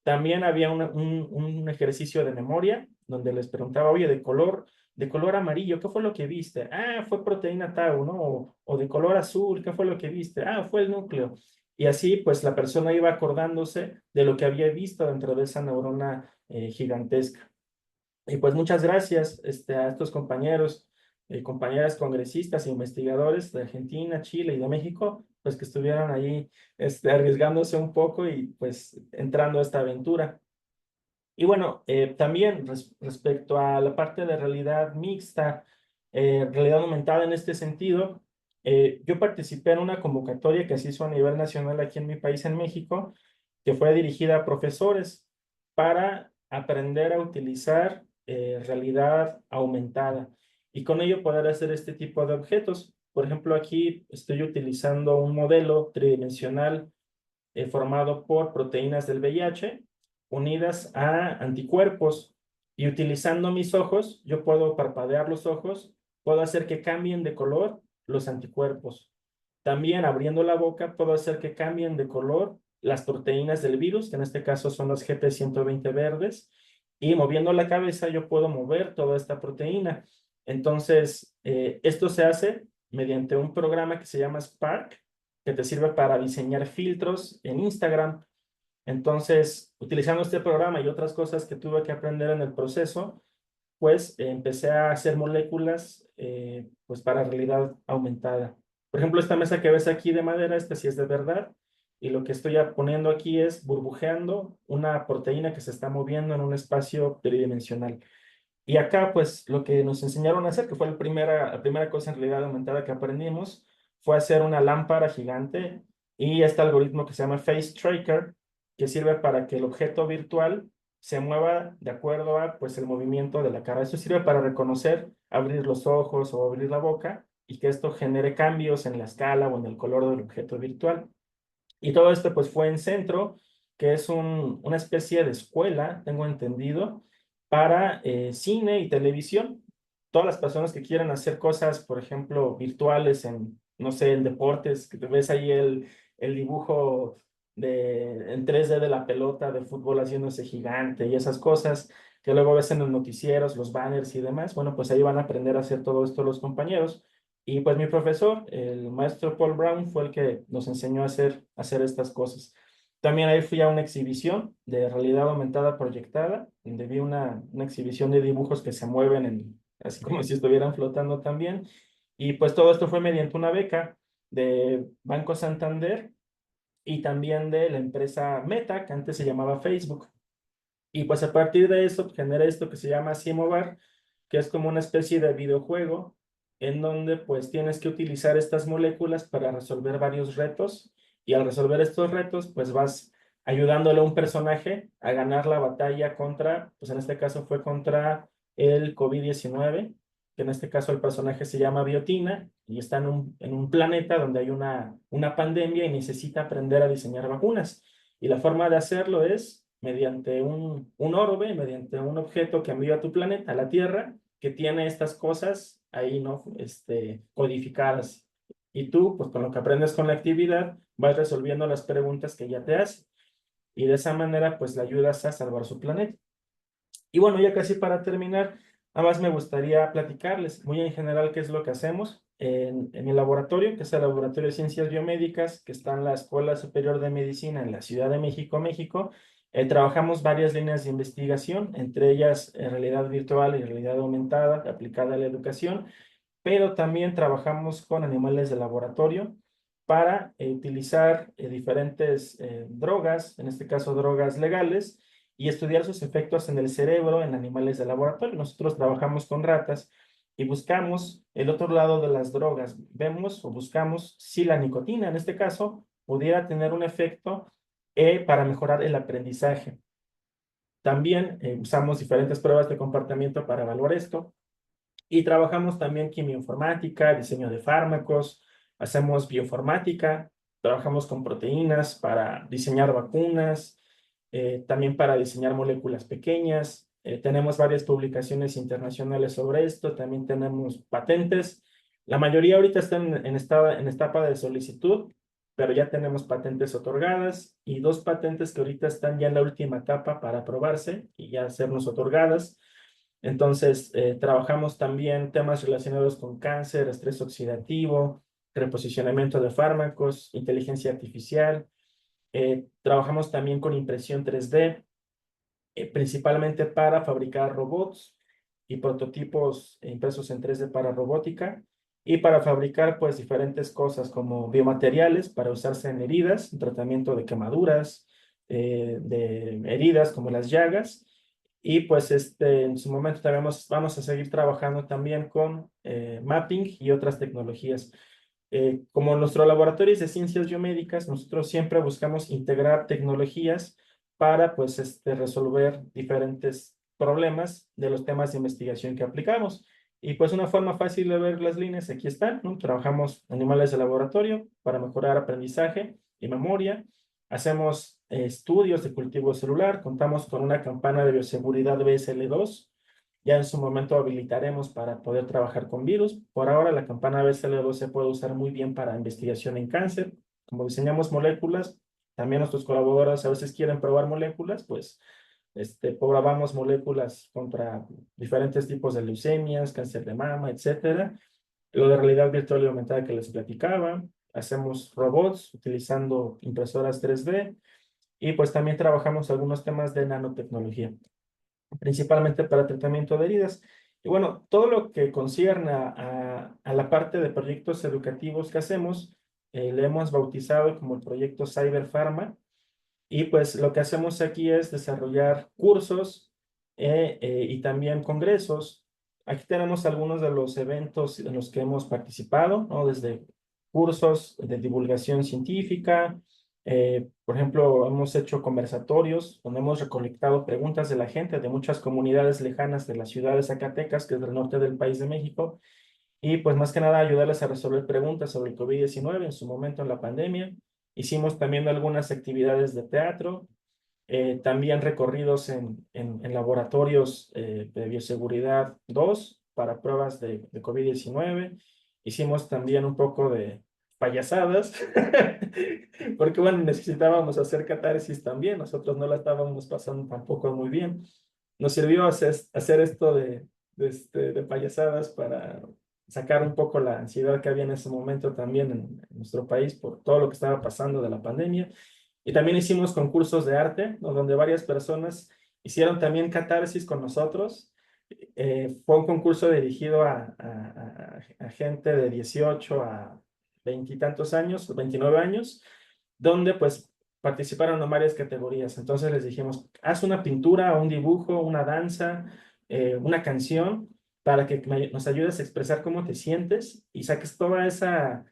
También había un ejercicio de memoria donde les preguntaba, oye, de color amarillo, ¿qué fue lo que viste? Ah, fue proteína tau, ¿no? O de color azul, ¿qué fue lo que viste? Ah, fue el núcleo. Y así, pues la persona iba acordándose de lo que había visto dentro de esa neurona gigantesca. Y pues muchas gracias a estos compañeros y compañeras congresistas e investigadores de Argentina, Chile y de México, pues que estuvieron ahí arriesgándose un poco y pues entrando a esta aventura. Y bueno, también respecto a la parte de realidad mixta, realidad aumentada en este sentido, yo participé en una convocatoria que se hizo a nivel nacional aquí en mi país, en México, que fue dirigida a profesores para aprender a utilizar realidad aumentada y con ello poder hacer este tipo de objetos. Por ejemplo, aquí estoy utilizando un modelo tridimensional formado por proteínas del VIH unidas a anticuerpos y utilizando mis ojos, yo puedo parpadear los ojos, puedo hacer que cambien de color los anticuerpos. También abriendo la boca puedo hacer que cambien de color las proteínas del virus, que en este caso son los GP120 verdes, y moviendo la cabeza yo puedo mover toda esta proteína. Entonces, esto se hace mediante un programa que se llama Spark, que te sirve para diseñar filtros en Instagram. Entonces, utilizando este programa y otras cosas que tuve que aprender en el proceso, pues empecé a hacer moléculas pues para realidad aumentada. Por ejemplo, esta mesa que ves aquí de madera, esta sí es de verdad, y lo que estoy poniendo aquí es burbujeando una proteína que se está moviendo en un espacio tridimensional. Y acá, pues, lo que nos enseñaron a hacer, que fue la primera cosa en realidad aumentada que aprendimos, fue hacer una lámpara gigante y este algoritmo que se llama Face Tracker, que sirve para que el objeto virtual se mueva de acuerdo a, pues, el movimiento de la cara. Eso sirve para reconocer, abrir los ojos o abrir la boca y que esto genere cambios en la escala o en el color del objeto virtual. Y todo esto pues fue en Centro, que es una especie de escuela, tengo entendido, para cine y televisión. Todas las personas que quieran hacer cosas, por ejemplo, virtuales en, no sé, en deportes, que te ves ahí el dibujo en 3D de la pelota de fútbol haciéndose gigante y esas cosas que luego ves en los noticieros, los banners y demás. Bueno, pues ahí van a aprender a hacer todo esto los compañeros. Y pues mi profesor, el maestro Paul Brown, fue el que nos enseñó a hacer estas cosas. También ahí fui a una exhibición de realidad aumentada proyectada, donde vi una exhibición de dibujos que se mueven así como si estuvieran flotando también. Y pues todo esto fue mediante una beca de Banco Santander y también de la empresa Meta, que antes se llamaba Facebook. Y pues a partir de eso genera esto que se llama Simovar, que es como una especie de videojuego en donde pues tienes que utilizar estas moléculas para resolver varios retos y al resolver estos retos pues vas ayudándole a un personaje a ganar la batalla contra, pues en este caso fue contra el COVID-19, que en este caso el personaje se llama Biotina y está en un planeta donde hay una pandemia y necesita aprender a diseñar vacunas. Y la forma de hacerlo es mediante un orbe, mediante un objeto que envía a tu planeta, a la Tierra, que tiene estas cosas ahí, ¿no? Codificadas. Y tú, pues con lo que aprendes con la actividad, vas resolviendo las preguntas que ya te hace. Y de esa manera, pues le ayudas a salvar su planeta. Y bueno, ya casi para terminar, nada más me gustaría platicarles muy en general qué es lo que hacemos en mi laboratorio, que es el Laboratorio de Ciencias Biomédicas, que está en la Escuela Superior de Medicina en la Ciudad de México, México. Trabajamos varias líneas de investigación, entre ellas realidad virtual y realidad aumentada aplicada a la educación, pero también trabajamos con animales de laboratorio para utilizar diferentes drogas, en este caso drogas legales, y estudiar sus efectos en el cerebro en animales de laboratorio. Nosotros trabajamos con ratas y buscamos el otro lado de las drogas. Vemos o buscamos si la nicotina, en este caso, pudiera tener un efecto para mejorar el aprendizaje. También usamos diferentes pruebas de comportamiento para evaluar esto. Y trabajamos también quimioinformática, diseño de fármacos, hacemos bioinformática, trabajamos con proteínas para diseñar vacunas, también para diseñar moléculas pequeñas. Tenemos varias publicaciones internacionales sobre esto, también tenemos patentes. La mayoría ahorita están en etapa de solicitud, pero ya tenemos patentes otorgadas y dos patentes que ahorita están ya en la última etapa para aprobarse y ya sernos otorgadas. Entonces, trabajamos también temas relacionados con cáncer, estrés oxidativo, reposicionamiento de fármacos, inteligencia artificial. Trabajamos también con impresión 3D, principalmente para fabricar robots y prototipos impresos en 3D para robótica y para fabricar pues diferentes cosas como biomateriales para usarse en heridas, en tratamiento de quemaduras, de heridas como las llagas. Y pues en su momento también vamos a seguir trabajando también con mapping y otras tecnologías. Como nuestro laboratorio es de ciencias biomédicas, nosotros siempre buscamos integrar tecnologías para pues resolver diferentes problemas de los temas de investigación que aplicamos. Y pues una forma fácil de ver las líneas aquí están, ¿no? Trabajamos animales de laboratorio para mejorar aprendizaje y memoria. Hacemos estudios de cultivo celular, contamos con una campana de bioseguridad BSL2. Ya en su momento habilitaremos para poder trabajar con virus. Por ahora la campana BSL2 se puede usar muy bien para investigación en cáncer. Como diseñamos moléculas, también nuestros colaboradores a veces quieren probar moléculas, pues probamos moléculas contra diferentes tipos de leucemias, cáncer de mama, etcétera. Lo de realidad virtual y aumentada que les platicaba. Hacemos robots utilizando impresoras 3D y pues también trabajamos algunos temas de nanotecnología, principalmente para tratamiento de heridas. Y bueno, todo lo que concierne a la parte de proyectos educativos que hacemos, le hemos bautizado como el proyecto Cyberpharma. Y pues lo que hacemos aquí es desarrollar cursos y también congresos. Aquí tenemos algunos de los eventos en los que hemos participado, ¿no? Desde cursos de divulgación científica. Por ejemplo, hemos hecho conversatorios donde hemos recolectado preguntas de la gente de muchas comunidades lejanas de la ciudad de Zacatecas, que es del norte del país de México. Y pues más que nada ayudarles a resolver preguntas sobre el COVID-19 en su momento en la pandemia. Hicimos también algunas actividades de teatro, también recorridos en laboratorios de bioseguridad 2 para pruebas de COVID-19. Hicimos también un poco de payasadas, porque bueno, necesitábamos hacer catarsis también, nosotros no la estábamos pasando tampoco muy bien. Nos sirvió hacer esto de payasadas para sacar un poco la ansiedad que había en ese momento también en nuestro país por todo lo que estaba pasando de la pandemia. Y también hicimos concursos de arte, ¿no? Donde varias personas hicieron también catarsis con nosotros. Fue un concurso dirigido a gente de 18 a 20 y tantos años, 29 años, donde pues participaron en varias categorías. Entonces les dijimos, haz una pintura, un dibujo, una danza, una canción, para que nos ayudes a expresar cómo te sientes y saques toda esa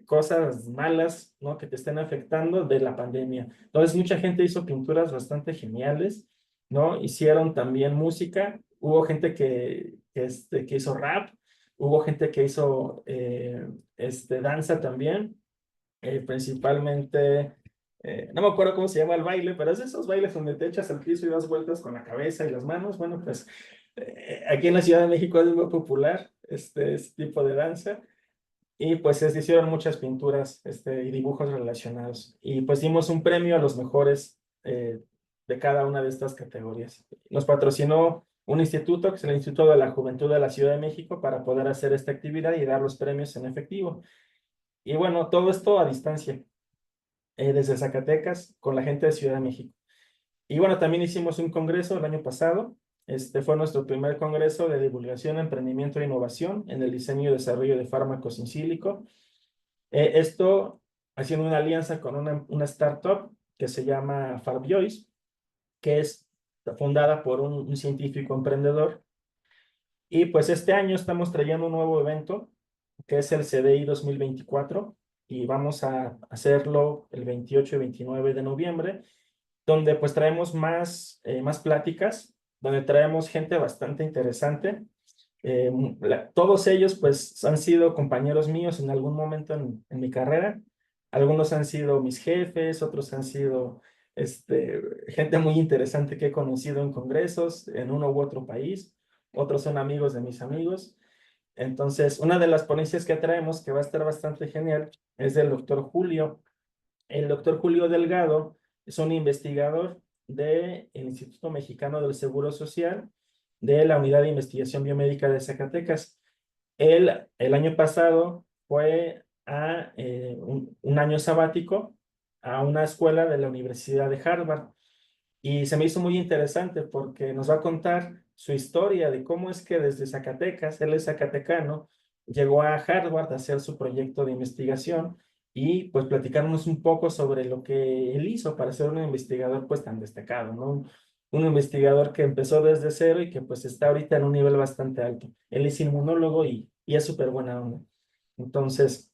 cosas malas, ¿no? Que te estén afectando de la pandemia. Entonces, mucha gente hizo pinturas bastante geniales, ¿no? Hicieron también música, hubo gente que hizo rap, hubo gente que hizo danza también, principalmente, no me acuerdo cómo se llama el baile, pero es esos bailes donde te echas al piso y das vueltas con la cabeza y las manos. Bueno, pues aquí en la Ciudad de México es muy popular este tipo de danza. Y pues se hicieron muchas pinturas y dibujos relacionados. Y pues dimos un premio a los mejores de cada una de estas categorías. Nos patrocinó un instituto, que es el Instituto de la Juventud de la Ciudad de México, para poder hacer esta actividad y dar los premios en efectivo. Y bueno, todo esto a distancia, desde Zacatecas, con la gente de Ciudad de México. Y bueno, también hicimos un congreso el año pasado. Este fue nuestro primer congreso de divulgación, emprendimiento e innovación en el diseño y desarrollo de fármacos sin sílico. Esto haciendo una alianza con una startup que se llama Farbiois, que es fundada por un científico emprendedor. Y pues este año estamos trayendo un nuevo evento, que es el CDI 2024, y vamos a hacerlo el 28 y 29 de noviembre, donde pues traemos más pláticas, donde traemos gente bastante interesante. Todos ellos pues han sido compañeros míos en algún momento en mi carrera. Algunos han sido mis jefes, otros han sido gente muy interesante que he conocido en congresos en uno u otro país. Otros son amigos de mis amigos. Entonces, una de las ponencias que traemos, que va a estar bastante genial, es del doctor Julio. El doctor Julio Delgado es un investigador del Instituto Mexicano del Seguro Social, de la Unidad de Investigación Biomédica de Zacatecas. Él, el año pasado, fue a un año sabático a una escuela de la Universidad de Harvard. Y se me hizo muy interesante porque nos va a contar su historia de cómo es que desde Zacatecas, él es zacatecano, llegó a Harvard a hacer su proyecto de investigación y pues platicarnos un poco sobre lo que él hizo para ser un investigador pues tan destacado, ¿no? Un investigador que empezó desde cero y que pues está ahorita en un nivel bastante alto. Él es inmunólogo y es súper buena onda. Entonces,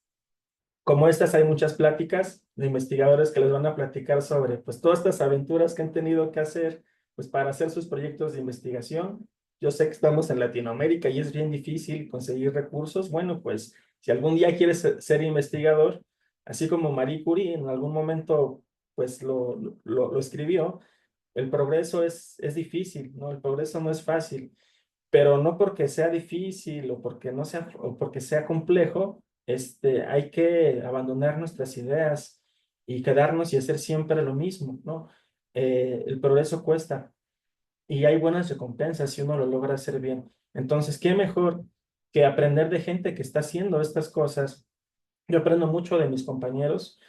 como estas, hay muchas pláticas de investigadores que les van a platicar sobre pues todas estas aventuras que han tenido que hacer pues para hacer sus proyectos de investigación. Yo sé que estamos en Latinoamérica y es bien difícil conseguir recursos. Bueno, pues si algún día quieres ser investigador, así como Marie Curie en algún momento pues lo escribió, el progreso es difícil, ¿no? El progreso no es fácil, pero no porque sea difícil o porque no sea, o porque sea complejo, hay que abandonar nuestras ideas y quedarnos y hacer siempre lo mismo, ¿no? El progreso cuesta y hay buenas recompensas si uno lo logra hacer bien. Entonces, ¿qué mejor que aprender de gente que está haciendo estas cosas? Yo aprendo mucho de mis compañeros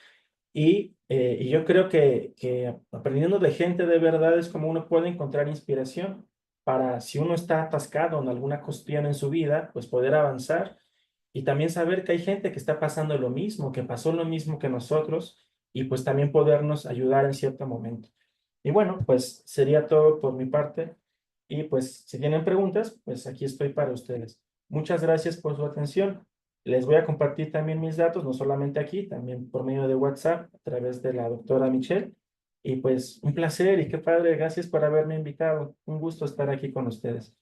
y yo creo que aprendiendo de gente de verdad es como uno puede encontrar inspiración para si uno está atascado en alguna cuestión en su vida, pues poder avanzar y también saber que hay gente que está pasando lo mismo, que pasó lo mismo que nosotros y pues también podernos ayudar en cierto momento. Y bueno, pues sería todo por mi parte y pues si tienen preguntas, pues aquí estoy para ustedes. Muchas gracias por su atención. Les voy a compartir también mis datos, no solamente aquí, también por medio de WhatsApp, a través de la doctora Michelle. Y pues un placer y qué padre, gracias por haberme invitado. Un gusto estar aquí con ustedes.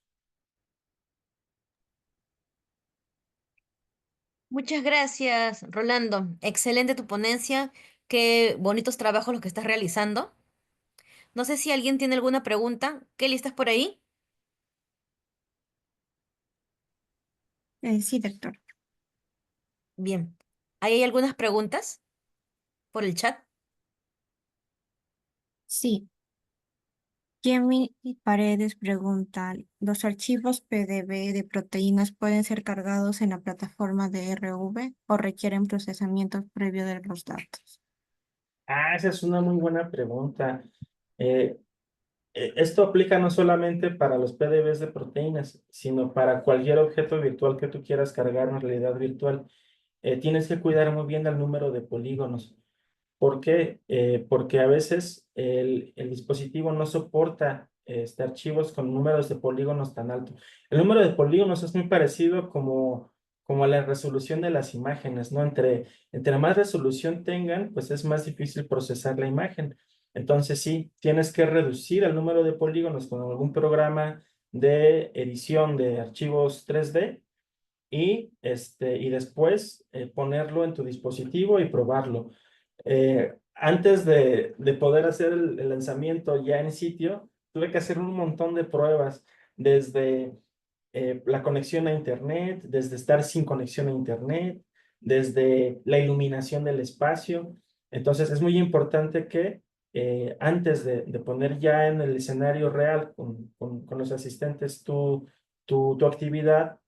Muchas gracias, Rolando. Excelente tu ponencia. Qué bonitos trabajos los que estás realizando. No sé si alguien tiene alguna pregunta. ¿Qué listas por ahí? Sí, doctor. Bien. ¿Ahí hay algunas preguntas por el chat? Sí, Jamie Paredes pregunta, ¿los archivos PDB de proteínas pueden ser cargados en la plataforma de RV o requieren procesamiento previo de los datos? Ah, esa es una muy buena pregunta. Eh, Esto aplica no solamente para los PDBs de proteínas, sino para cualquier objeto virtual que tú quieras cargar en realidad virtual. Tienes que cuidar muy bien el número de polígonos. ¿Por qué? Porque a veces el dispositivo no soporta archivos con números de polígonos tan altos. El número de polígonos es muy parecido como a la resolución de las imágenes, ¿no? Entre más resolución tengan, pues es más difícil procesar la imagen. Entonces sí, tienes que reducir el número de polígonos con algún programa de edición de archivos 3D y después ponerlo en tu dispositivo y probarlo. Antes de poder hacer el lanzamiento ya en sitio, tuve que hacer un montón de pruebas, desde la conexión a Internet, desde estar sin conexión a Internet, desde la iluminación del espacio. Entonces es muy importante que antes de poner ya en el escenario real con los asistentes tu actividad,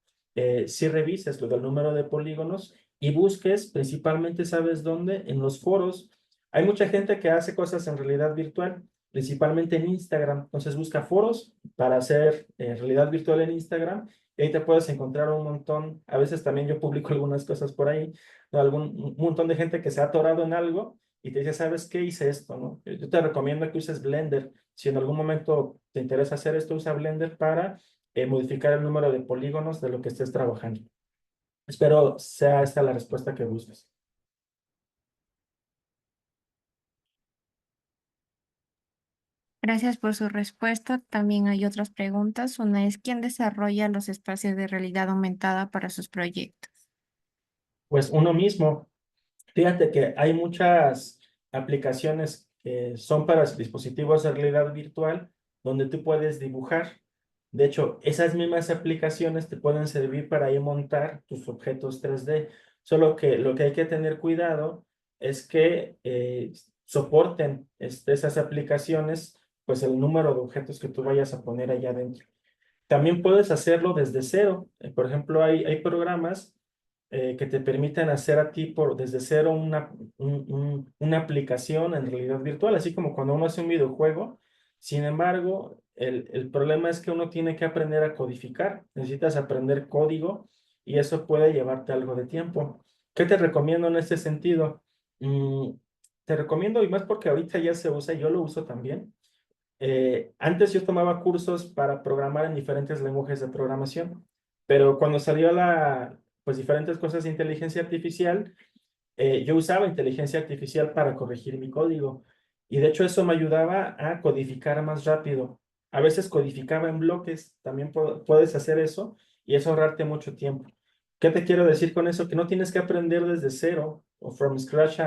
sí revises lo del número de polígonos y busques principalmente, ¿sabes dónde? En los foros. Hay mucha gente que hace cosas en realidad virtual, principalmente en Instagram. Entonces busca foros para hacer realidad virtual en Instagram y ahí te puedes encontrar un montón. A veces también yo publico algunas cosas por ahí, ¿no? Un montón de gente que se ha atorado en algo y te dice, ¿sabes qué? Hice esto, ¿no? Yo te recomiendo que uses Blender. Si en algún momento te interesa hacer esto, usa Blender para modificar el número de polígonos de lo que estés trabajando. Espero sea esta la respuesta que busques. Gracias por su respuesta. También hay otras preguntas. Una es, ¿quién desarrolla los espacios de realidad aumentada para sus proyectos? Pues uno mismo. Fíjate que hay muchas aplicaciones que son para dispositivos de realidad virtual donde tú puedes dibujar. De hecho, esas mismas aplicaciones te pueden servir para ahí montar tus objetos 3D. Solo que lo que hay que tener cuidado es que soporten esas aplicaciones, pues el número de objetos que tú vayas a poner allá adentro. También puedes hacerlo desde cero. Por ejemplo, hay programas que te permiten hacer a ti desde cero una aplicación en realidad virtual, así como cuando uno hace un videojuego. Sin embargo, el problema es que uno tiene que aprender a codificar. Necesitas aprender código y eso puede llevarte algo de tiempo. ¿Qué te recomiendo en este sentido? Mm, Te recomiendo, y más porque ahorita ya se usa, y yo lo uso también. Antes yo tomaba cursos para programar en diferentes lenguajes de programación, pero cuando salió pues diferentes cosas de inteligencia artificial, yo usaba inteligencia artificial para corregir mi código y de hecho eso me ayudaba a codificar más rápido. A veces codificaba en bloques, también puedes hacer eso y eso ahorrarte mucho tiempo. ¿Qué te quiero decir con eso? Que no tienes que aprender desde cero o from scratch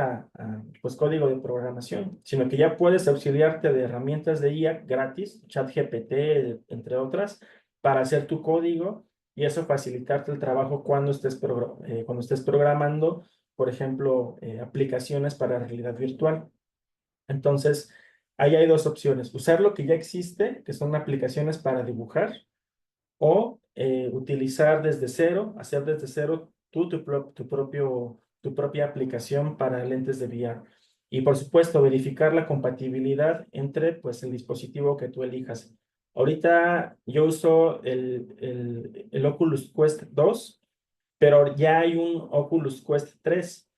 pues código de programación, sino que ya puedes auxiliarte de herramientas de IA gratis, ChatGPT, entre otras, para hacer tu código y eso facilitarte el trabajo cuando estés programando, por ejemplo, aplicaciones para realidad virtual. Entonces, ahí hay dos opciones: usar lo que ya existe, que son aplicaciones para dibujar, o utilizar desde cero, hacer desde cero tu propia aplicación para lentes de VR. Y por supuesto, verificar la compatibilidad entre pues, el dispositivo que tú elijas. Ahorita yo uso el Oculus Quest 2, pero ya hay un Oculus Quest 3.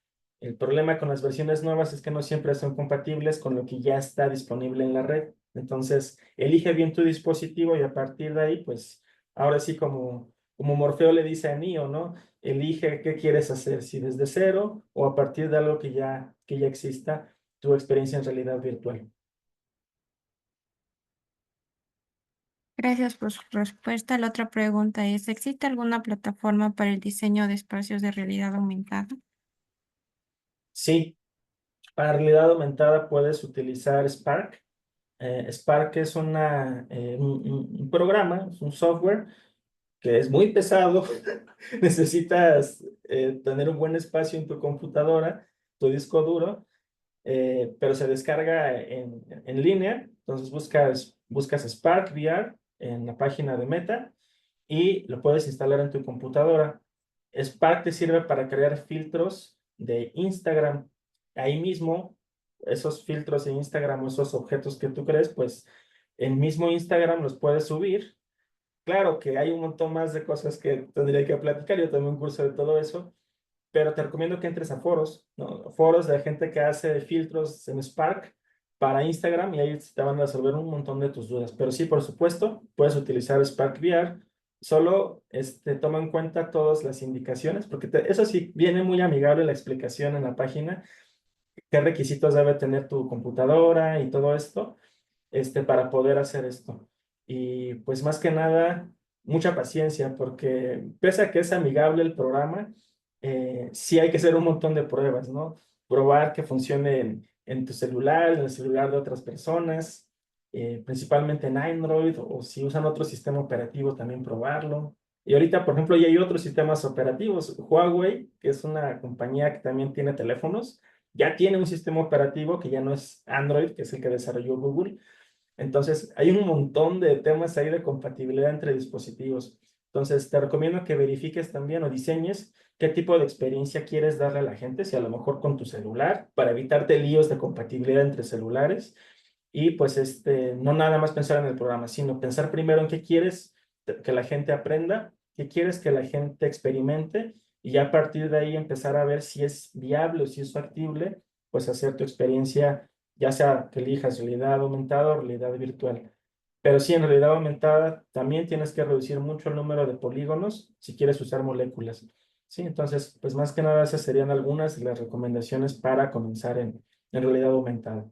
El problema con las versiones nuevas es que no siempre son compatibles con lo que ya está disponible en la red. Entonces, elige bien tu dispositivo y a partir de ahí, pues, ahora sí como Morfeo le dice a Neo, ¿no? Elige qué quieres hacer, si desde cero o a partir de algo que ya exista tu experiencia en realidad virtual. Gracias por su respuesta. La otra pregunta es, ¿existe alguna plataforma para el diseño de espacios de realidad aumentada? Sí, para realidad aumentada puedes utilizar Spark. Spark es un programa, es un software que es muy pesado. Necesitas tener un buen espacio en tu computadora, tu disco duro, pero se descarga en línea. Entonces buscas Spark VR en la página de Meta y lo puedes instalar en tu computadora. Spark te sirve para crear filtros de Instagram. Ahí mismo, esos filtros de Instagram o esos objetos que tú crees, pues el mismo Instagram los puedes subir. Claro que hay un montón más de cosas que tendría que platicar, yo tomé un curso de todo eso, pero te recomiendo que entres a foros, ¿no? Foros de gente que hace filtros en Spark para Instagram y ahí te van a resolver un montón de tus dudas. Pero sí, por supuesto, puedes utilizar Spark VR, solo toma en cuenta todas las indicaciones, porque eso sí, viene muy amigable la explicación en la página, qué requisitos debe tener tu computadora y todo esto para poder hacer esto. Y pues más que nada, mucha paciencia, porque pese a que es amigable el programa, sí hay que hacer un montón de pruebas, ¿no? Probar que funcione en tu celular, en el celular de otras personas, principalmente en Android, o si usan otro sistema operativo, también probarlo. Y ahorita, por ejemplo, ya hay otros sistemas operativos. Huawei, que es una compañía que también tiene teléfonos, ya tiene un sistema operativo que ya no es Android, que es el que desarrolló Google. Entonces, hay un montón de temas ahí de compatibilidad entre dispositivos. Entonces, te recomiendo que verifiques también o diseñes qué tipo de experiencia quieres darle a la gente, si a lo mejor con tu celular, para evitarte líos de compatibilidad entre celulares. Y pues, no nada más pensar en el programa, sino pensar primero en qué quieres que la gente aprenda, qué quieres que la gente experimente, y ya a partir de ahí empezar a ver si es viable o si es factible, pues hacer tu experiencia ya sea que elijas realidad aumentada o realidad virtual. Pero sí, en realidad aumentada también tienes que reducir mucho el número de polígonos si quieres usar moléculas. Sí, entonces, pues más que nada esas serían algunas de las recomendaciones para comenzar en realidad aumentada.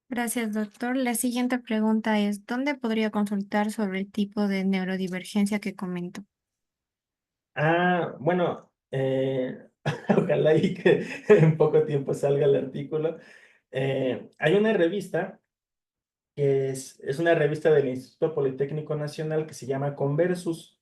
Gracias, doctor. La siguiente pregunta es, ¿dónde podría consultar sobre el tipo de neurodivergencia que comento? Bueno, ojalá y que en poco tiempo salga el artículo. Hay una revista que es una revista del Instituto Politécnico Nacional que se llama Conversus.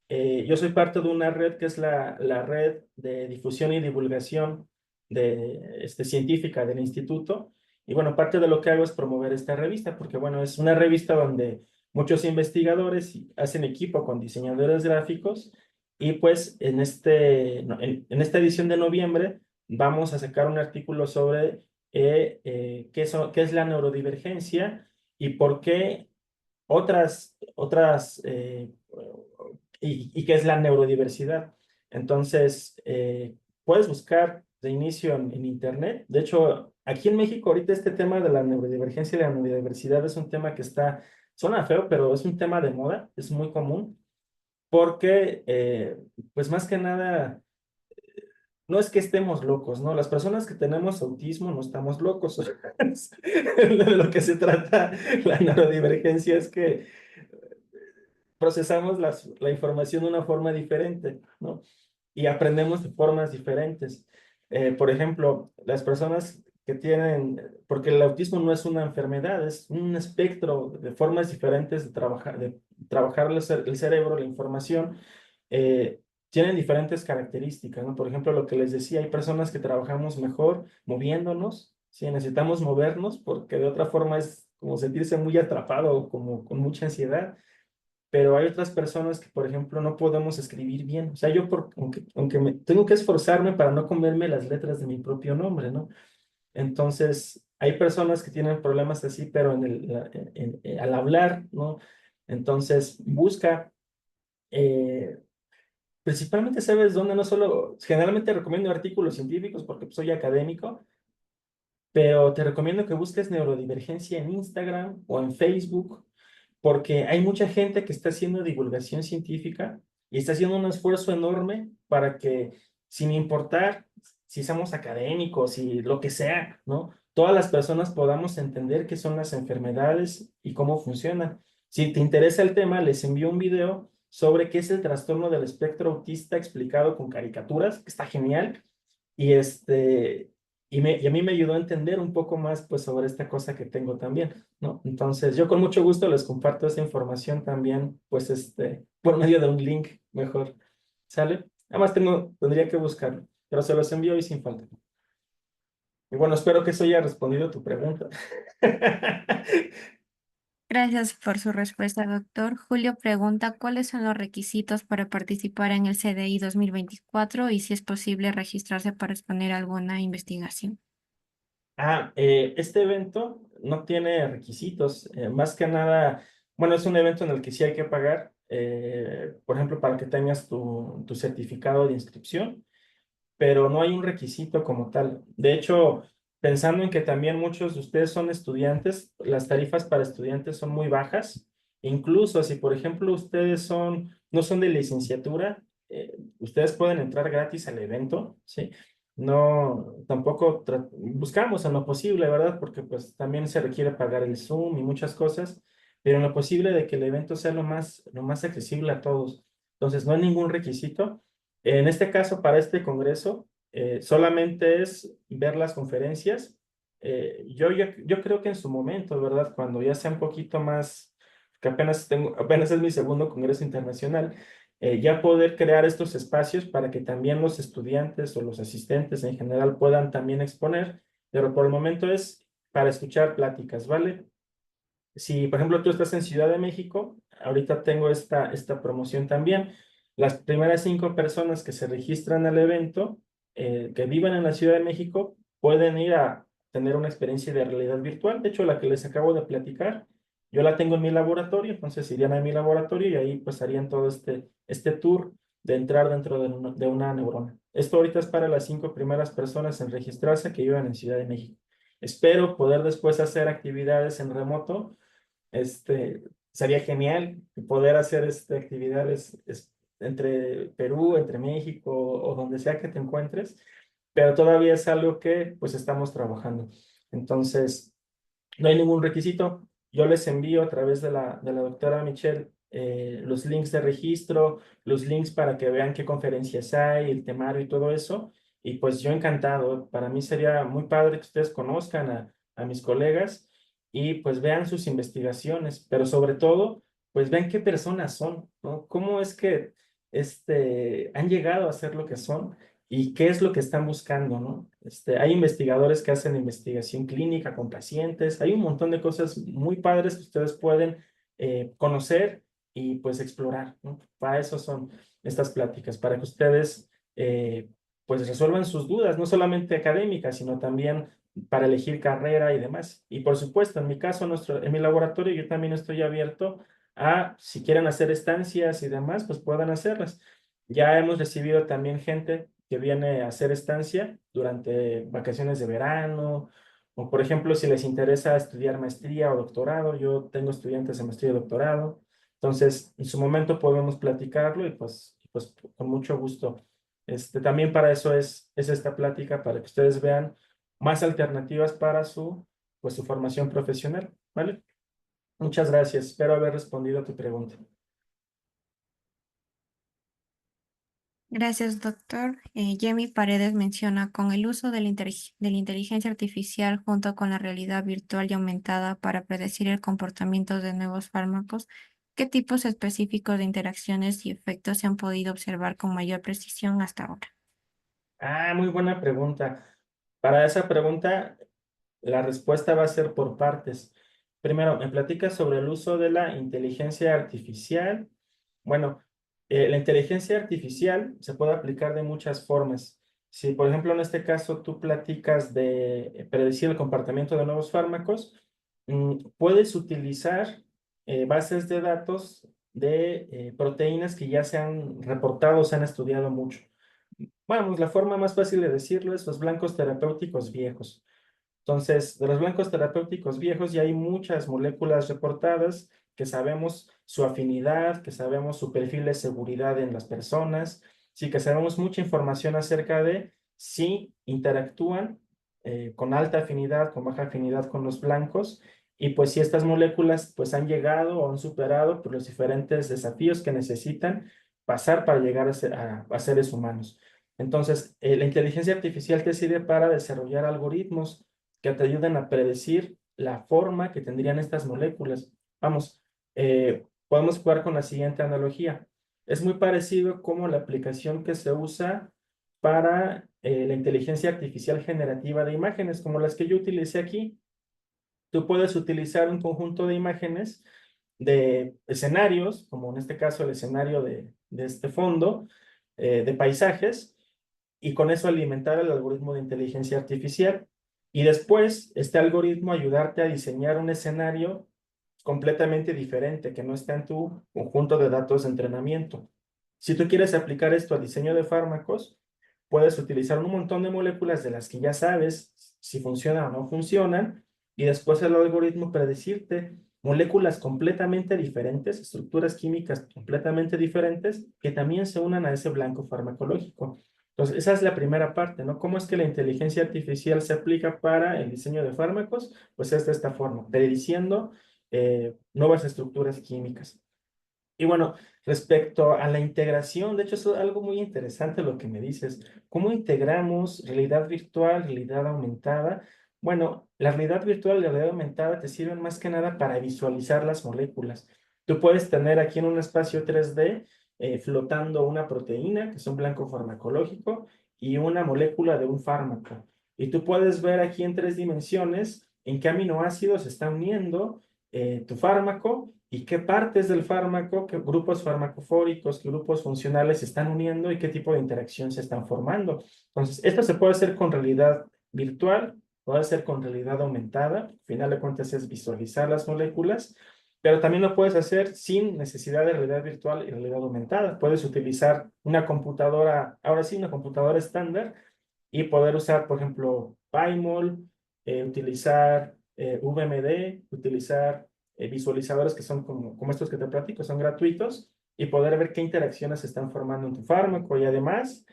Yo soy parte de una red que es la red de difusión y divulgación científica del instituto. Y bueno, parte de lo que hago es promover esta revista, porque bueno, es una revista donde muchos investigadores hacen equipo con diseñadores gráficos y pues no, en esta edición de noviembre vamos a sacar un artículo sobre qué es la neurodivergencia y por qué otras y qué es la neurodiversidad. Entonces, puedes buscar de inicio en Internet. De hecho, aquí en México ahorita este tema de la neurodivergencia y la neurodiversidad es un tema que suena feo, pero es un tema de moda, es muy común, porque, pues más que nada, no es que estemos locos, ¿no? Las personas que tenemos autismo no estamos locos. De lo que se trata la neurodivergencia es que procesamos la información de una forma diferente, ¿no? Y aprendemos de formas diferentes. Por ejemplo, las personas que porque el autismo no es una enfermedad, es un espectro de formas diferentes de trabajar el cerebro, la información, tienen diferentes características, ¿no? Por ejemplo, lo que les decía, hay personas que trabajamos mejor moviéndonos, ¿sí? Necesitamos movernos porque de otra forma es como sentirse muy atrapado, como con mucha ansiedad, pero hay otras personas que, por ejemplo, no podemos escribir bien. O sea, aunque tengo que esforzarme para no comerme las letras de mi propio nombre, ¿no? Entonces, hay personas que tienen problemas así, pero al hablar, ¿no? Entonces, busca, principalmente, ¿sabes dónde? No solo, generalmente recomiendo artículos científicos porque pues, soy académico, pero te recomiendo que busques neurodivergencia en Instagram o en Facebook, porque hay mucha gente que está haciendo divulgación científica y está haciendo un esfuerzo enorme para que, sin importar si somos académicos y lo que sea, ¿no? Todas las personas podamos entender qué son las enfermedades y cómo funcionan. Si te interesa el tema, les envío un video sobre qué es el trastorno del espectro autista explicado con caricaturas, que está genial. Y y a mí me ayudó a entender un poco más pues sobre esta cosa que tengo también, ¿no? Entonces, yo con mucho gusto les comparto esa información también, pues por medio de un link mejor. ¿Sale? Además tendría que buscarlo, pero se los envío y sin falta. Y bueno, espero que eso haya respondido a tu pregunta. Gracias por su respuesta, doctor. Julio pregunta cuáles son los requisitos para participar en el CDI 2024 y si es posible registrarse para exponer alguna investigación. Este evento no tiene requisitos, más que nada, bueno, es un evento en el que sí hay que pagar, por ejemplo, para que tengas tu certificado de inscripción, pero no hay un requisito como tal. De hecho, pensando en que también muchos de ustedes son estudiantes, las tarifas para estudiantes son muy bajas. Incluso si, por ejemplo, ustedes no son de licenciatura, ustedes pueden entrar gratis al evento, ¿sí? No, tampoco buscamos en lo posible, ¿verdad? Porque pues también se requiere pagar el Zoom y muchas cosas, pero en lo posible de que el evento sea lo más accesible a todos. Entonces, no hay ningún requisito. En este caso, para este congreso, solamente es ver las conferencias. Yo creo que en su momento, ¿verdad? Cuando ya sea un poquito más, que apenas es mi segundo congreso internacional, ya poder crear estos espacios para que también los estudiantes o los asistentes en general puedan también exponer, pero por el momento es para escuchar pláticas, ¿vale? Si, por ejemplo, tú estás en Ciudad de México, ahorita tengo esta promoción también. Las primeras 5 personas que se registran al evento, que vivan en la Ciudad de México, pueden ir a tener una experiencia de realidad virtual. De hecho, la que les acabo de platicar, yo la tengo en mi laboratorio, entonces irían a mi laboratorio y ahí pues harían todo este tour de entrar dentro de una neurona. Esto ahorita es para las 5 primeras personas en registrarse que vivan en Ciudad de México. Espero poder después hacer actividades en remoto. Sería genial poder hacer actividades entre Perú, entre México o donde sea que te encuentres, pero todavía es algo que pues estamos trabajando. Entonces, no hay ningún requisito. Yo les envío a través de la doctora Michelle los links de registro, los links para que vean qué conferencias hay, el temario y todo eso. Y pues yo encantado. Para mí sería muy padre que ustedes conozcan a mis colegas y pues vean sus investigaciones, pero sobre todo, pues vean qué personas son, ¿no? Cómo es que han llegado a ser lo que son y qué es lo que están buscando, ¿no? Hay investigadores que hacen investigación clínica con pacientes, hay un montón de cosas muy padres que ustedes pueden conocer y pues explorar, ¿no? Para eso son estas pláticas, para que ustedes pues resuelvan sus dudas, no solamente académicas, sino también para elegir carrera y demás. Y por supuesto, en mi caso, en mi laboratorio, yo también estoy abierto a, si quieren hacer estancias y demás, pues puedan hacerlas. Ya hemos recibido también gente que viene a hacer estancia durante vacaciones de verano, o por ejemplo, si les interesa estudiar maestría o doctorado, yo tengo estudiantes de maestría y doctorado, entonces en su momento podemos platicarlo y pues con mucho gusto. También para eso es esta plática, para que ustedes vean más alternativas para pues, su formación profesional, ¿vale? Muchas gracias, espero haber respondido a tu pregunta. Gracias, doctor. Jamie Paredes menciona, con el uso de la inteligencia artificial junto con la realidad virtual y aumentada para predecir el comportamiento de nuevos fármacos, ¿qué tipos específicos de interacciones y efectos se han podido observar con mayor precisión hasta ahora? Muy buena pregunta. Para esa pregunta, la respuesta va a ser por partes. Primero, me platicas sobre el uso de la inteligencia artificial. Bueno, la inteligencia artificial se puede aplicar de muchas formas. Si, por ejemplo, en este caso tú platicas de predecir el comportamiento de nuevos fármacos, puedes utilizar bases de datos de proteínas que ya se han reportado, se han estudiado mucho. Vamos, la forma más fácil de decirlo es los blancos terapéuticos viejos. Entonces, de los blancos terapéuticos viejos ya hay muchas moléculas reportadas que sabemos su afinidad, que sabemos su perfil de seguridad en las personas, sí que sabemos mucha información acerca de si interactúan con alta afinidad, con baja afinidad con los blancos, y pues si estas moléculas pues han llegado o han superado por los diferentes desafíos que necesitan pasar para llegar a seres humanos. Entonces, la inteligencia artificial te sirve para desarrollar algoritmos que te ayuden a predecir la forma que tendrían estas moléculas. Vamos, podemos jugar con la siguiente analogía. Es muy parecido como la aplicación que se usa para la inteligencia artificial generativa de imágenes, como las que yo utilicé aquí. Tú puedes utilizar un conjunto de imágenes de escenarios, como en este caso el escenario de este fondo, de paisajes, y con eso alimentar el algoritmo de inteligencia artificial. Y después, este algoritmo ayudarte a diseñar un escenario completamente diferente que no está en tu conjunto de datos de entrenamiento. Si tú quieres aplicar esto al diseño de fármacos, puedes utilizar un montón de moléculas de las que ya sabes si funcionan o no funcionan, y después el algoritmo predecirte moléculas completamente diferentes, estructuras químicas completamente diferentes, que también se unan a ese blanco farmacológico. Entonces, esa es la primera parte, ¿no? ¿Cómo es que la inteligencia artificial se aplica para el diseño de fármacos? Pues es de esta forma, prediciendo nuevas estructuras químicas. Y bueno, respecto a la integración, de hecho es algo muy interesante lo que me dices. ¿Cómo integramos realidad virtual, realidad aumentada? Bueno, la realidad virtual y la realidad aumentada te sirven más que nada para visualizar las moléculas. Tú puedes tener aquí en un espacio 3D flotando una proteína, que es un blanco farmacológico, y una molécula de un fármaco. Y tú puedes ver aquí en 3 dimensiones en qué aminoácidos se está uniendo tu fármaco y qué partes del fármaco, qué grupos farmacofóricos, qué grupos funcionales se están uniendo y qué tipo de interacción se están formando. Entonces, esto se puede hacer con realidad virtual, puede hacer con realidad aumentada. Al final de cuentas es visualizar las moléculas, pero también lo puedes hacer sin necesidad de realidad virtual y realidad aumentada. Puedes utilizar una computadora, ahora sí, una computadora estándar, y poder usar, por ejemplo, PyMol, utilizar VMD, utilizar visualizadores que son como estos que te platico, son gratuitos, y poder ver qué interacciones se están formando en tu fármaco y además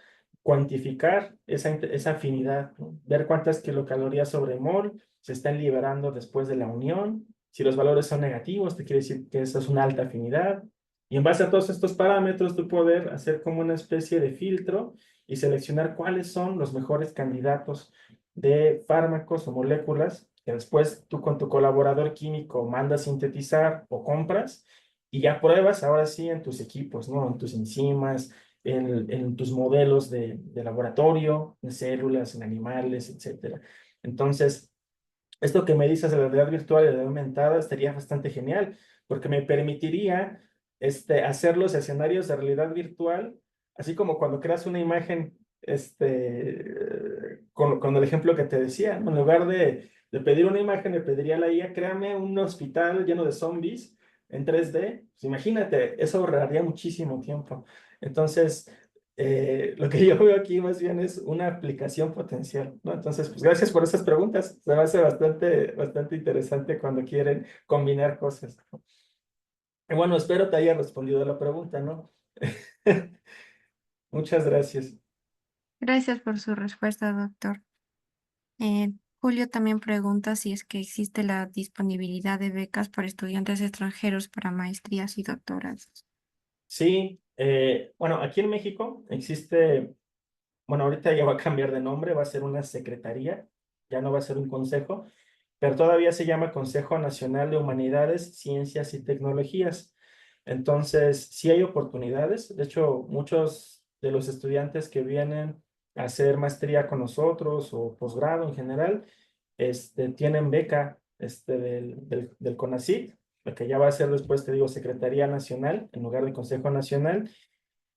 cuantificar esa afinidad, ¿no? Ver cuántas kilocalorías sobre mol se están liberando después de la unión. Si los valores son negativos, te quiere decir que esa es una alta afinidad. Y en base a todos estos parámetros, tú poder hacer como una especie de filtro y seleccionar cuáles son los mejores candidatos de fármacos o moléculas que después tú con tu colaborador químico mandas sintetizar o compras y ya pruebas ahora sí en tus equipos, ¿no? En tus enzimas, en tus modelos de laboratorio, en células, en animales, etcétera. Entonces, esto que me dices de la realidad virtual y la realidad aumentada estaría bastante genial, porque me permitiría hacer los escenarios de realidad virtual, así como cuando creas una imagen, con el ejemplo que te decía, ¿no? En lugar de pedir una imagen, le pediría a la IA, créame un hospital lleno de zombies en 3D. Pues imagínate, eso ahorraría muchísimo tiempo. Entonces, lo que yo veo aquí más bien es una aplicación potencial, ¿no? Entonces, pues gracias por esas preguntas. Se me hace bastante interesante cuando quieren combinar cosas. Y bueno, espero te haya respondido a la pregunta, ¿no? Muchas gracias. Gracias por su respuesta, doctor. Julio también pregunta si es que existe la disponibilidad de becas para estudiantes extranjeros para maestrías y doctorados. Sí, bueno, aquí en México existe, bueno, ahorita ya va a cambiar de nombre, va a ser una secretaría, ya no va a ser un consejo, pero todavía se llama Consejo Nacional de Humanidades, Ciencias y Tecnologías. Entonces, sí hay oportunidades. De hecho, muchos de los estudiantes que vienen a hacer maestría con nosotros o posgrado en general, tienen beca del CONACYT, la que ya va a ser después, te digo, Secretaría Nacional en lugar de Consejo Nacional.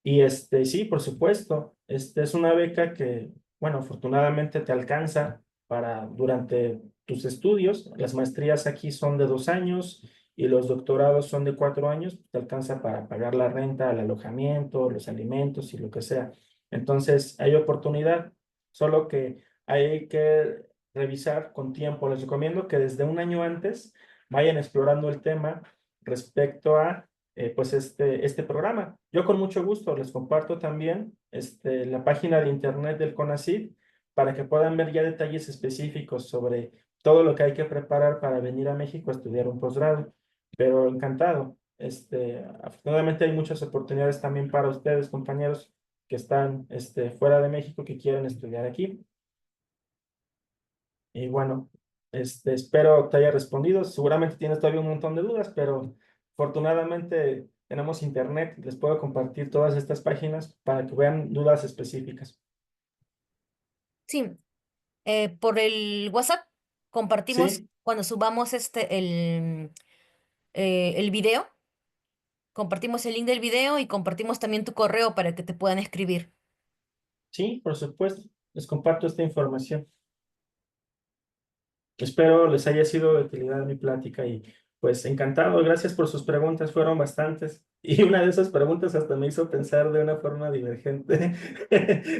Y sí, por supuesto, es una beca que, bueno, afortunadamente te alcanza para durante tus estudios. Las maestrías aquí son de 2 años y los doctorados son de 4 años. Te alcanza para pagar la renta, el alojamiento, los alimentos y lo que sea. Entonces, hay oportunidad, solo que hay que revisar con tiempo. Les recomiendo que desde un año antes vayan explorando el tema respecto a pues este programa. Yo con mucho gusto les comparto también la página de internet del CONACYT para que puedan ver ya detalles específicos sobre todo lo que hay que preparar para venir a México a estudiar un posgrado. Pero encantado. Afortunadamente hay muchas oportunidades también para ustedes, compañeros, que están fuera de México, que quieren estudiar aquí. Y bueno, espero te haya respondido. Seguramente tienes todavía un montón de dudas, pero afortunadamente tenemos internet. Les puedo compartir todas estas páginas para que vean dudas específicas. Sí, por el WhatsApp compartimos Sí, cuando subamos el video, compartimos el link del video y compartimos también tu correo para que te puedan escribir. sí, por supuesto. Les comparto esta información. Espero les haya sido de utilidad mi plática y pues encantado. Gracias por sus preguntas, fueron bastantes. Y una de esas preguntas hasta me hizo pensar de una forma divergente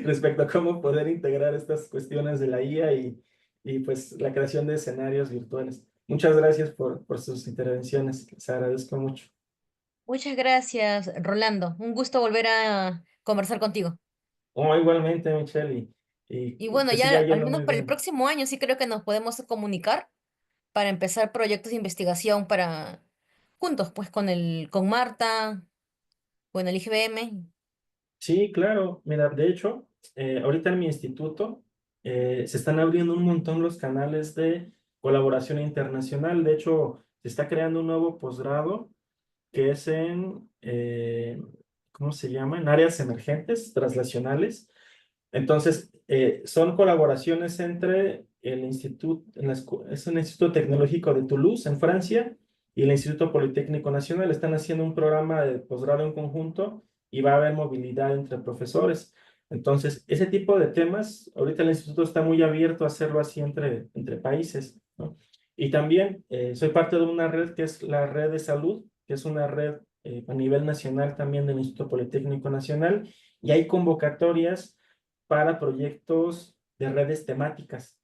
respecto a cómo poder integrar estas cuestiones de la IA y pues la creación de escenarios virtuales. Muchas gracias por sus intervenciones, les agradezco mucho. Muchas gracias, Rolando. Un gusto volver a conversar contigo. Oh, igualmente, Michelle, Y y bueno, que siga ya al yendo menos muy para el bien. próximo año sí creo que nos podemos comunicar para empezar proyectos de investigación para juntos, pues con Marta, con el IGBM. Sí, claro. Mira, de hecho, ahorita en mi instituto se están abriendo un montón los canales de colaboración internacional. De hecho, se está creando un nuevo posgrado que es ¿cómo se llama? En áreas emergentes, translacionales. Entonces, son colaboraciones entre el instituto, es un instituto tecnológico de Toulouse, en Francia, y el Instituto Politécnico Nacional. Están haciendo un programa de posgrado en conjunto y va a haber movilidad entre profesores. Entonces, ese tipo de temas, ahorita el instituto está muy abierto a hacerlo así entre países, ¿no? Y también soy parte de una red que es la red de salud, que es una red a nivel nacional también del Instituto Politécnico Nacional, y hay convocatorias para proyectos de redes temáticas.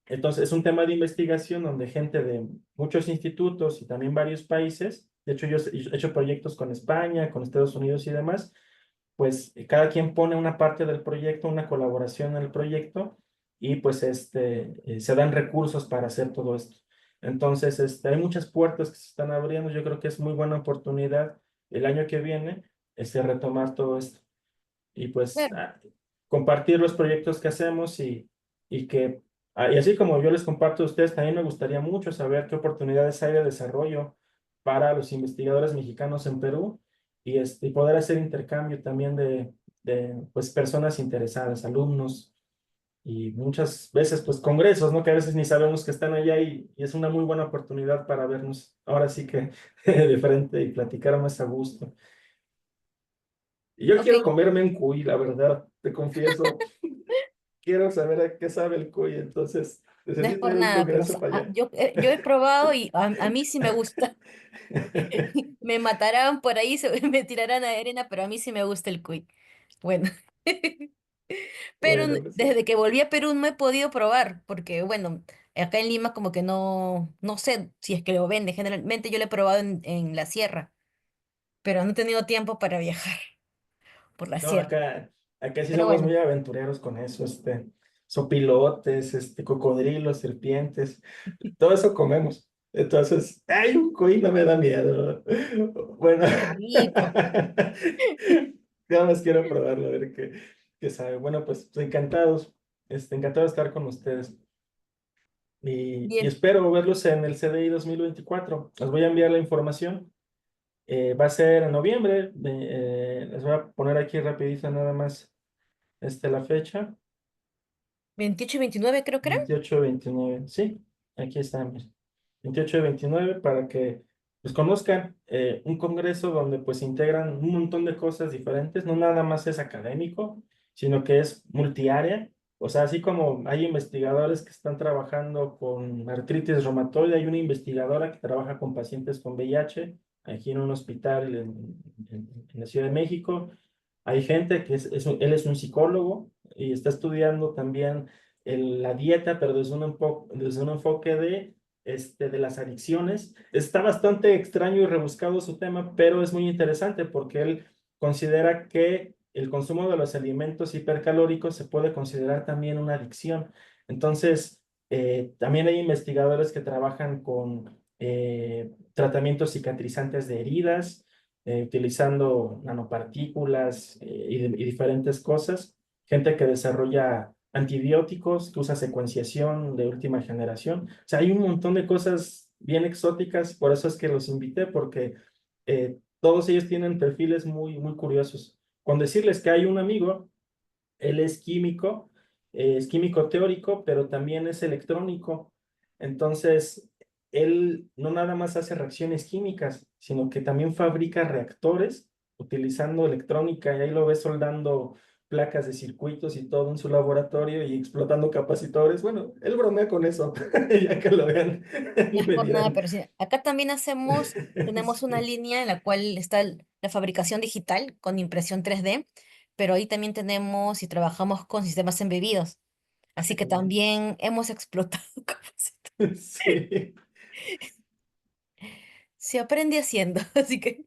Entonces, es un tema de investigación donde gente de muchos institutos y también varios países, de hecho yo he hecho proyectos con España, con Estados Unidos y demás, pues cada quien pone una parte del proyecto, una colaboración en el proyecto y pues se dan recursos para hacer todo esto. Entonces, hay muchas puertas que se están abriendo. Yo creo que es muy buena oportunidad el año que viene retomar todo esto y pues Claro. compartir los proyectos que hacemos y que, y así como yo les comparto a ustedes, también me gustaría mucho saber qué oportunidades hay de desarrollo para los investigadores mexicanos en Perú y poder hacer intercambio también de pues, personas interesadas, alumnos y muchas veces pues congresos, ¿no? Que a veces ni sabemos que están allá y es una muy buena oportunidad para vernos ahora sí que de frente y platicar más a gusto. Y yo Ok, quiero comerme un cuy, la verdad, te confieso. Quiero saber a qué sabe el cuy, entonces no es necesito por ir a un nada, pero o congreso sea, para allá. yo he probado y a mí sí me gusta. Me matarán por ahí, me tirarán a arena, pero a mí sí me gusta el cuy. Bueno. Pero Bueno, pues, desde que volví a Perú no he podido probar, porque bueno, acá en Lima como que no sé si es que lo venden. Generalmente yo lo he probado en la sierra, pero no he tenido tiempo para viajar por la no, sierra. acá sí Pero somos bueno, muy aventureros con eso, sopilotes, cocodrilos, serpientes, todo eso comemos. Entonces, ay, un cuy no me da miedo. Bueno, qué rico. nada más quiero probarlo, a ver qué sabe. Bueno, pues encantados, encantado de estar con ustedes. Y Bien, espero verlos en el CDI 2024. Les voy a enviar la información. Va a ser en noviembre. Les voy a poner aquí rapidito nada más la fecha. 28 y 29 creo que eran. 28-29. Sí, aquí estamos. 28-29 para que pues conozcan un congreso donde pues se integran un montón de cosas diferentes. No nada más es académico, sino que es multiárea. O sea, así como hay investigadores que están trabajando con artritis reumatoide, hay una investigadora que trabaja con pacientes con VIH aquí en un hospital en la Ciudad de México. Hay gente que él es un psicólogo y está estudiando también la dieta, pero desde un enfoque de las adicciones. Está bastante extraño y rebuscado su tema, pero es muy interesante porque él considera que el consumo de los alimentos hipercalóricos se puede considerar también una adicción. Entonces, también hay investigadores que trabajan con tratamientos cicatrizantes de heridas, utilizando nanopartículas y diferentes cosas. Gente que desarrolla antibióticos, que usa secuenciación de última generación. O sea, hay un montón de cosas bien exóticas, por eso es que los invité, porque todos ellos tienen perfiles muy, muy curiosos. Con decirles que hay un amigo, él es químico teórico, pero también es electrónico. Entonces, él no nada más hace reacciones químicas, sino que también fabrica reactores utilizando electrónica y ahí lo ves soldando placas de circuitos y todo en su laboratorio y explotando capacitores. Bueno, él bromea con eso, ya que lo vean, No es me por nada, dirán. pero sí, acá también tenemos una Sí, línea en la cual está la fabricación digital con impresión 3D, pero ahí también tenemos y trabajamos con sistemas embebidos. Así que también hemos explotado capacitor. sí. Se aprende haciendo, así que,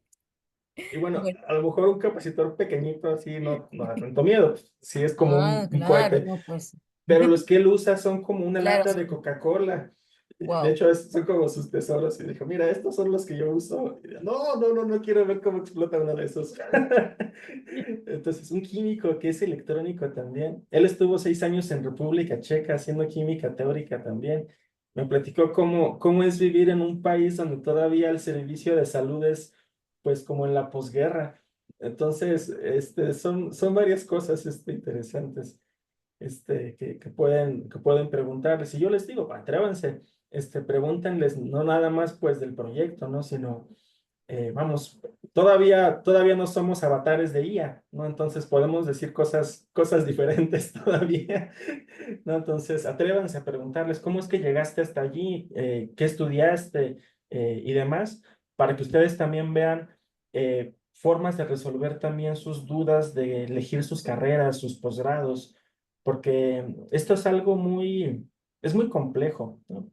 Y bueno, bueno. a lo mejor un capacitor pequeñito así no da tanto miedo, pues, sí es como Ah, un claro, cohete. no, pues, Pero los que él usa son como una claro, lata sí, de Coca-Cola. De wow. hecho, son como sus tesoros. Y dijo, mira, estos son los que yo uso. Y yo, no quiero ver cómo explota uno de esos. Entonces, un químico que es electrónico también. Él estuvo 6 años en República Checa haciendo química teórica también. Me platicó cómo es vivir en un país donde todavía el servicio de salud es pues como en la posguerra. Entonces, son varias cosas interesantes que pueden preguntarles. Y yo les digo, atrévanse, pregúntenles no nada más pues del proyecto, ¿no? Sino, vamos, todavía no somos avatares de IA, ¿no? Entonces podemos decir cosas diferentes todavía, ¿no? Entonces, atrévanse a preguntarles cómo es que llegaste hasta allí, qué estudiaste y demás, para que ustedes también vean formas de resolver también sus dudas, de elegir sus carreras, sus posgrados, porque esto es muy complejo, ¿no?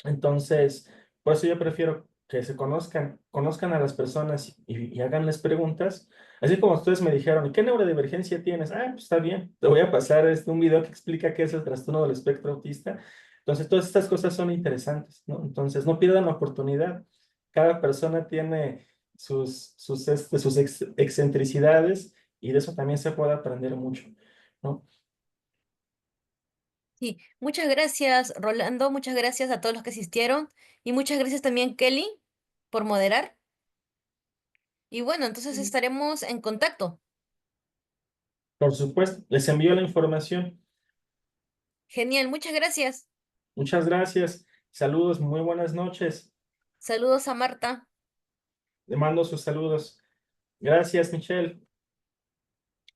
Entonces, por eso yo prefiero que se conozcan a las personas y háganles preguntas. Así como ustedes me dijeron, ¿y qué neurodivergencia tienes? Ah, pues está bien, te voy a pasar un video que explica qué es el trastorno del espectro autista. Entonces, todas estas cosas son interesantes, ¿no? Entonces, no pierdan la oportunidad. Cada persona tiene sus excentricidades y de eso también se puede aprender mucho, ¿no? Sí, muchas gracias, Rolando, muchas gracias a todos los que asistieron y muchas gracias también, Kelly, por moderar. Y bueno, entonces estaremos en contacto. Por supuesto, les envío la información. Genial, muchas gracias. Muchas gracias. Saludos, muy buenas noches. Saludos a Marta. Le mando sus saludos. Gracias, Michelle.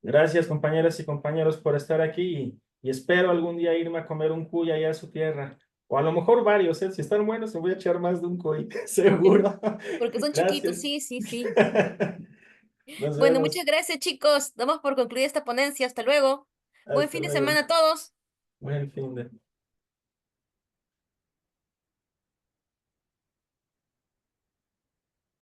Gracias, compañeras y compañeros, por estar aquí y espero algún día irme a comer un cuy allá a su tierra. O a lo mejor varios, ¿eh? Si están buenos, me voy a echar más de un cuy, seguro. Porque son chiquitos, Gracias. sí, sí, sí. Nos Bueno, muchas vemos. gracias, chicos. Damos por concluida esta ponencia. Hasta luego. Buen Hasta fin de luego. semana a todos. Buen fin de